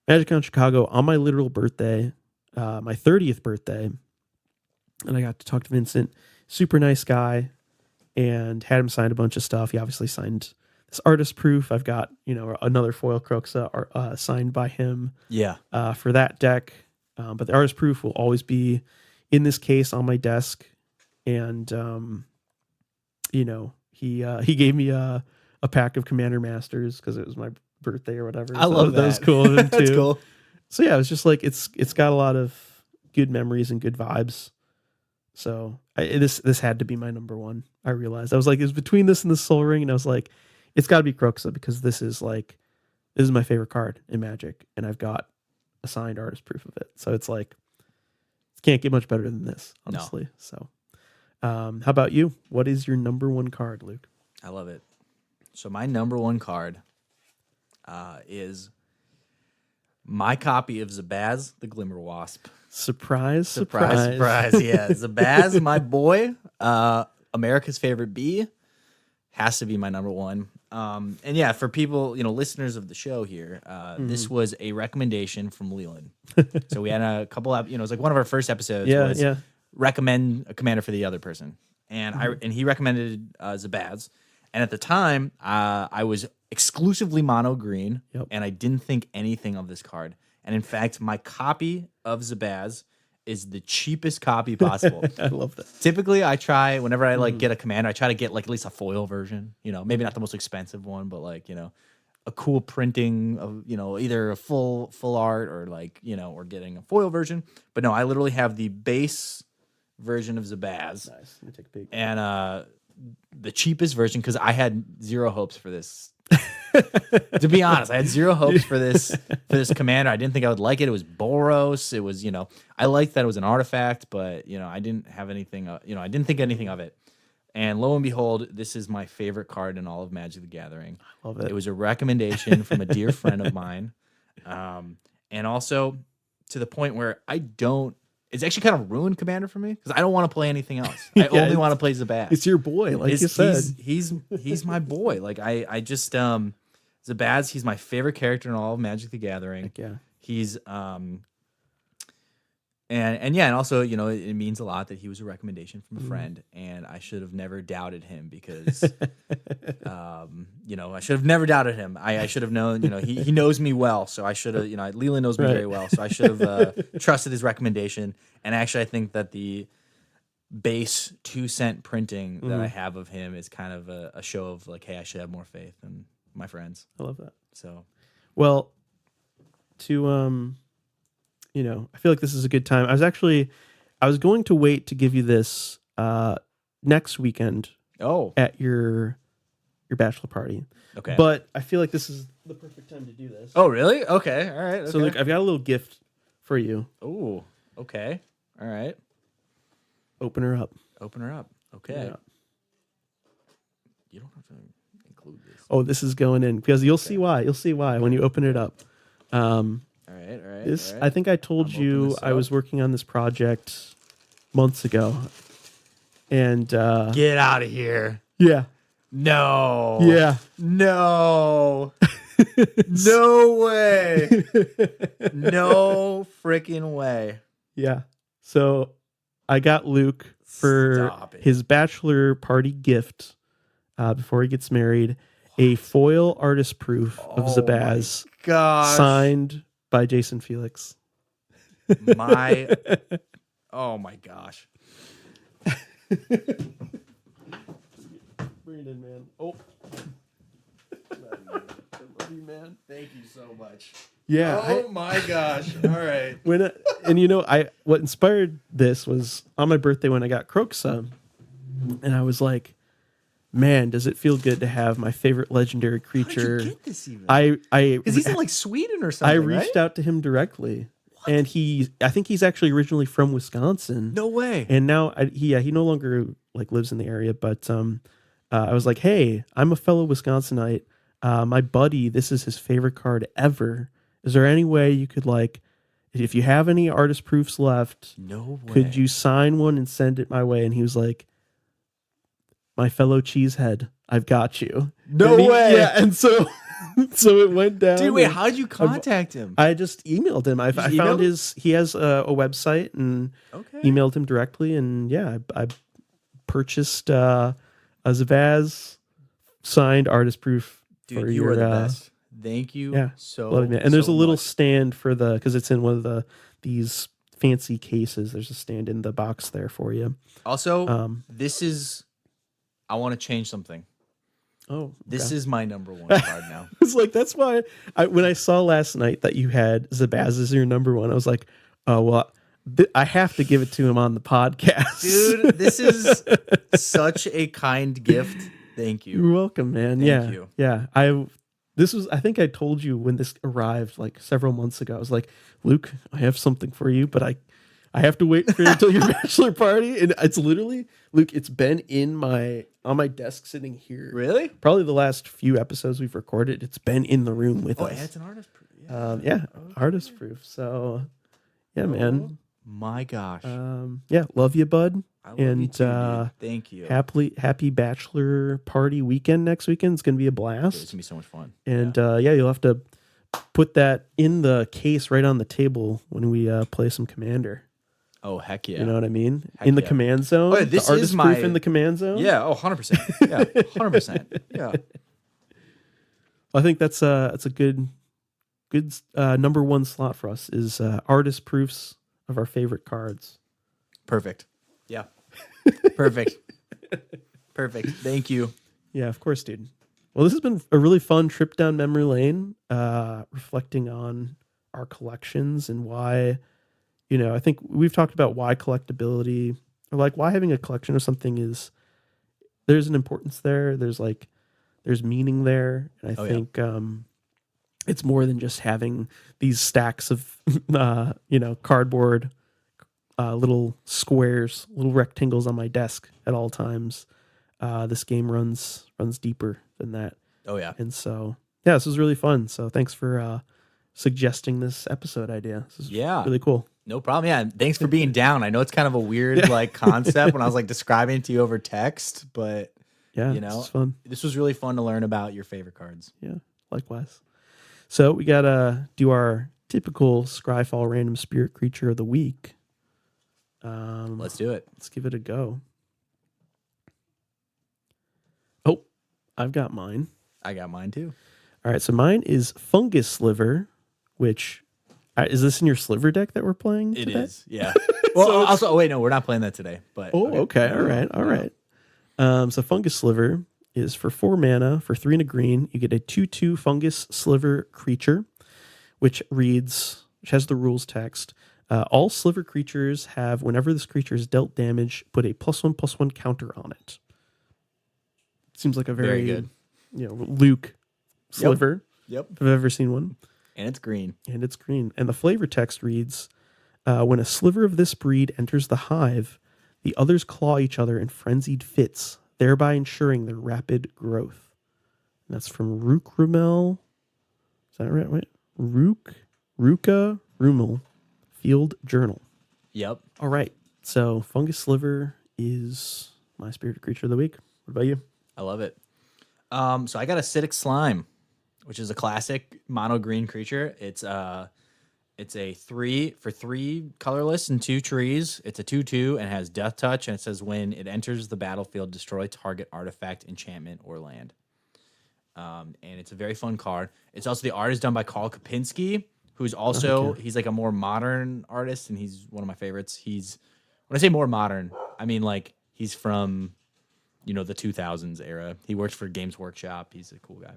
MagicCon Chicago on my literal birthday, my 30th birthday, and I got to talk to Vincent, super nice guy, and had him sign a bunch of stuff. He obviously signed this artist proof. I've got, another foil Croxa signed by him. Yeah. For that deck. But the artist proof will always be in this case on my desk. And he gave me a pack of Commander Masters because it was my birthday or whatever. I love that. That was cool of him too. That's cool. So yeah, it was just like it's got a lot of good memories and good vibes. So this had to be my number one. I realized I was like, it was between this and the Soul Ring, and I was like, it's got to be Croxa because this is my favorite card in Magic, and I've got a signed artist proof of it. So it's like, it can't get much better than this, honestly. No. So, how about you? What is your number one card, Luke? I love it. So my number one card is my copy of Zabaz, the Glimmer Wasp. Surprise. Yeah, Zabaz, my boy, America's favorite bee, has to be my number one. And yeah, for people, listeners of the show here, this was a recommendation from Leland. So we had a couple of, it was like one of our first episodes was recommend a commander for the other person. And he recommended Zabaz. And at the time, I was exclusively mono green, and I didn't think anything of this card. And in fact, my copy of Zabaz is the cheapest copy possible. I love that. Typically, I try, whenever I get a commander, I try to get at least a foil version. Maybe not the most expensive one, but a cool printing of, either a full art or or getting a foil version. But no, I literally have the base version of Zabaz. Nice. Let me take a peek. And the cheapest version, because I had zero hopes for this. To be honest, I had zero hopes for this commander. I didn't think I would like it. It was Boros. It was, I liked that it was an artifact, but I didn't have anything. I didn't think anything of it. And lo and behold, this is my favorite card in all of Magic the Gathering. I love it. It was a recommendation from a dear friend of mine, and also to the point where it's actually kind of ruined Commander for me because I don't want to play anything else. I only want to play Zabaz. It's your boy, like you said. He's my boy. Like I just Zabaz. He's my favorite character in all of Magic the Gathering. Heck yeah. He's and also it means a lot that he was a recommendation from a friend, and I should have never doubted him because I should have never doubted him. I should have known. He knows me well, so I should have. Leland knows me very well, so I should have trusted his recommendation. And actually, I think that the base 2-cent printing that I have of him is kind of a show of like, hey, I should have more faith in my friends. I love that. So, well, to I feel like this is a good time. I was going to wait to give you this next weekend. Oh, at your bachelor party. Okay. But I feel like this is the perfect time to do this. Oh, really? Okay. All right. Okay. So look, I've got a little gift for you. Oh, okay. All right. Open her up. Open her up. Okay. Yeah. You don't have to. include this. Oh, this is going in because you'll see why. You'll see why when you open it up. All right. This, I think I told you I was working on this project months ago, and Get out of here. yeah, No. yeah, No. No way. No freaking way. yeah. So I got Luke for Stop it. his bachelor party gift before he gets married, a foil artist proof of Zabaz Gosh. signed by Jason Felix. Oh my gosh. Bring it in, man. Oh. I love you, man. Thank you so much. Yeah. My gosh. All right. What inspired this was on my birthday when I got Croxa, and I was like, man, does it feel good to have my favorite legendary creature? How did you get this even? Because he's in like Sweden or something. I reached out to him directly. What? And I think he's actually originally from Wisconsin. No way. And now he no longer like lives in the area, but I was like, hey, I'm a fellow Wisconsinite. My buddy, this is his favorite card ever. Is there any way you could, like, if you have any artist proofs left, no way, could you sign one and send it my way? And he was like, my fellow cheesehead, I've got you. No way. Yeah, and so it went down. Dude, wait, how'd you contact him? I just emailed him. I found he has a website and emailed him directly. And yeah, I purchased a Zavaz signed artist proof. Dude, you are the best. Thank you so much. And there's a little much. stand for because it's in one of these fancy cases. There's a stand in the box there for you. Also, I want to change something. Oh, okay. This is my number one card now. It's like, that's why when I saw last night that you had Zabaz as your number one, I was like, oh, well, I have to give it to him on the podcast. Dude, this is such a kind gift. Thank you. You're welcome, man. Thank you. Yeah. I think I told you when this arrived like several months ago. I was like, Luke, I have something for you, but I have to wait for until your bachelor party. And it's literally, Luke, it's been on my desk sitting here. Really? Probably the last few episodes we've recorded. It's been in the room with us. Oh, it's an artist proof. Artist proof. So, yeah, man. My gosh. Love you, bud. I love you too, dude. Thank you. Happy bachelor party weekend next weekend. It's gonna be a blast. Dude, it's gonna be so much fun. And you'll have to put that in the case right on the table when we play some Commander. Oh, heck yeah. You know what I mean? Heck in the command zone. Oh, yeah, this the artist is proof in the command zone. Yeah. Oh, 100%. Yeah. 100%. Yeah. I think that's a good number one slot for us is artist proofs of our favorite cards. Perfect. Yeah. Perfect. Perfect. Thank you. Yeah, of course, dude. Well, this has been a really fun trip down memory lane, reflecting on our collections and why, I think we've talked about why collectability, or like why having a collection of something there's an importance there. There's meaning there. And I think it's more than just having these stacks of, cardboard, little squares, little rectangles on my desk at all times. This game runs deeper than that. Oh yeah. And so, this was really fun. So thanks for suggesting this episode idea. This is really cool. No problem. Yeah. Thanks for being down. I know it's kind of a weird concept when I was describing it to you over text, but it's fun. This was really fun to learn about your favorite cards. Yeah. Likewise. So we gotta do our typical Scryfall random spirit creature of the week. Let's do it. Let's give it a go. Oh, I've got mine. I got mine too. All right, so mine is Fungus Sliver, which is this in your Sliver deck that we're playing today? It is, yeah. Well, also, wait, no, we're not playing that today. But okay. All right. So Fungus Sliver is for 4 mana for 3 and a green. You get a 2/2 Fungus Sliver creature, which has the rules text. All Sliver creatures have, whenever this creature is dealt damage, put a +1/+1 counter on it. Seems like a very good, Luke Sliver. Yep. If I've ever seen one. And it's green. And the flavor text reads, when a sliver of this breed enters the hive, the others claw each other in frenzied fits, thereby ensuring their rapid growth. That's from Rook Rumel. Is that right? Wait. Ruka Rumel Field Journal. Yep. All right. So Fungus Sliver is my spirited creature of the week. What about you? I love it. So I got Acidic Slime, which is a classic mono green creature. It's a 3 colorless and 2 trees. It's a 2/2 and has Death Touch, and it says when it enters the battlefield, destroy target artifact, enchantment, or land. And it's a very fun card. It's also, the art is done by Carl Kapinski, who's also he's like a more modern artist, and he's one of my favorites. When I say more modern, I mean like he's from the 2000s era. He works for Games Workshop. He's a cool guy.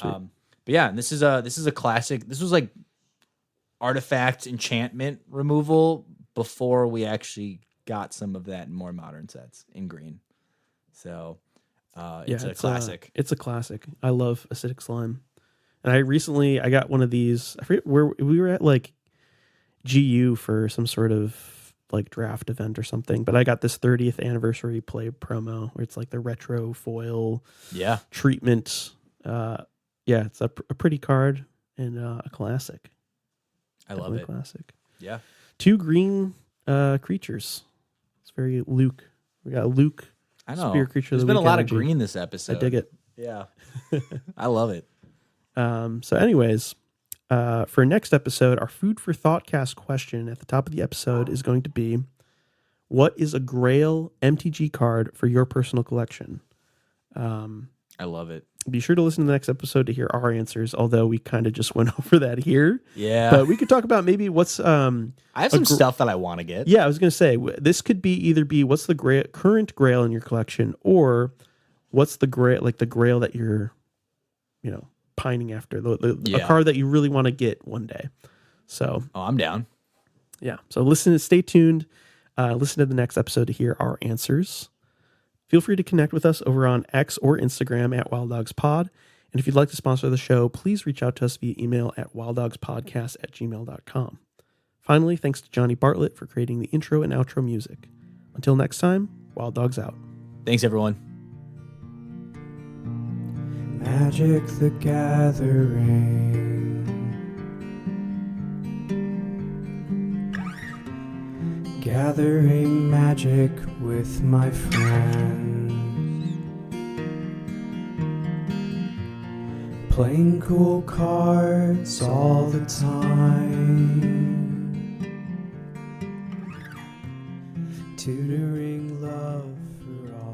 But yeah, this is a classic. This was like artifact enchantment removal before we actually got some of that in more modern sets in green. So it's a classic. It's a classic. I love Acidic Slime. And I got one of these. I forget where we were at, like GU for some sort of like draft event or something. But I got this 30th anniversary play promo where it's like the retro foil treatment. It's a pretty card and a classic. I love it. Classic. Yeah. 2 green creatures. It's very Luke. We got Luke. I know. Spear creature. There's been a lot of green this episode. I dig it. Yeah. I love it. So anyways, for next episode, our Food for Thoughtcast question at the top of the episode is going to be, what is a grail MTG card for your personal collection? I love it. Be sure to listen to the next episode to hear our answers, although we kind of just went over that here. Yeah. But we could talk about maybe what's... I have some stuff that I want to get. Yeah, I was going to say, this could be either what's the current grail in your collection, or what's the grail, like the grail that you're, pining after, a card that you really want to get one day. So... Oh, I'm down. Yeah. So stay tuned. Listen to the next episode to hear our answers. Feel free to connect with us over on X or Instagram at Wild Dogs Pod. And if you'd like to sponsor the show, please reach out to us via email at wilddogspodcast@gmail.com. Finally, thanks to Johnny Bartlett for creating the intro and outro music. Until next time, Wild Dogs out. Thanks, everyone. Magic the Gathering. Gathering magic with my friends. Playing cool cards all the time. Tutoring love for all.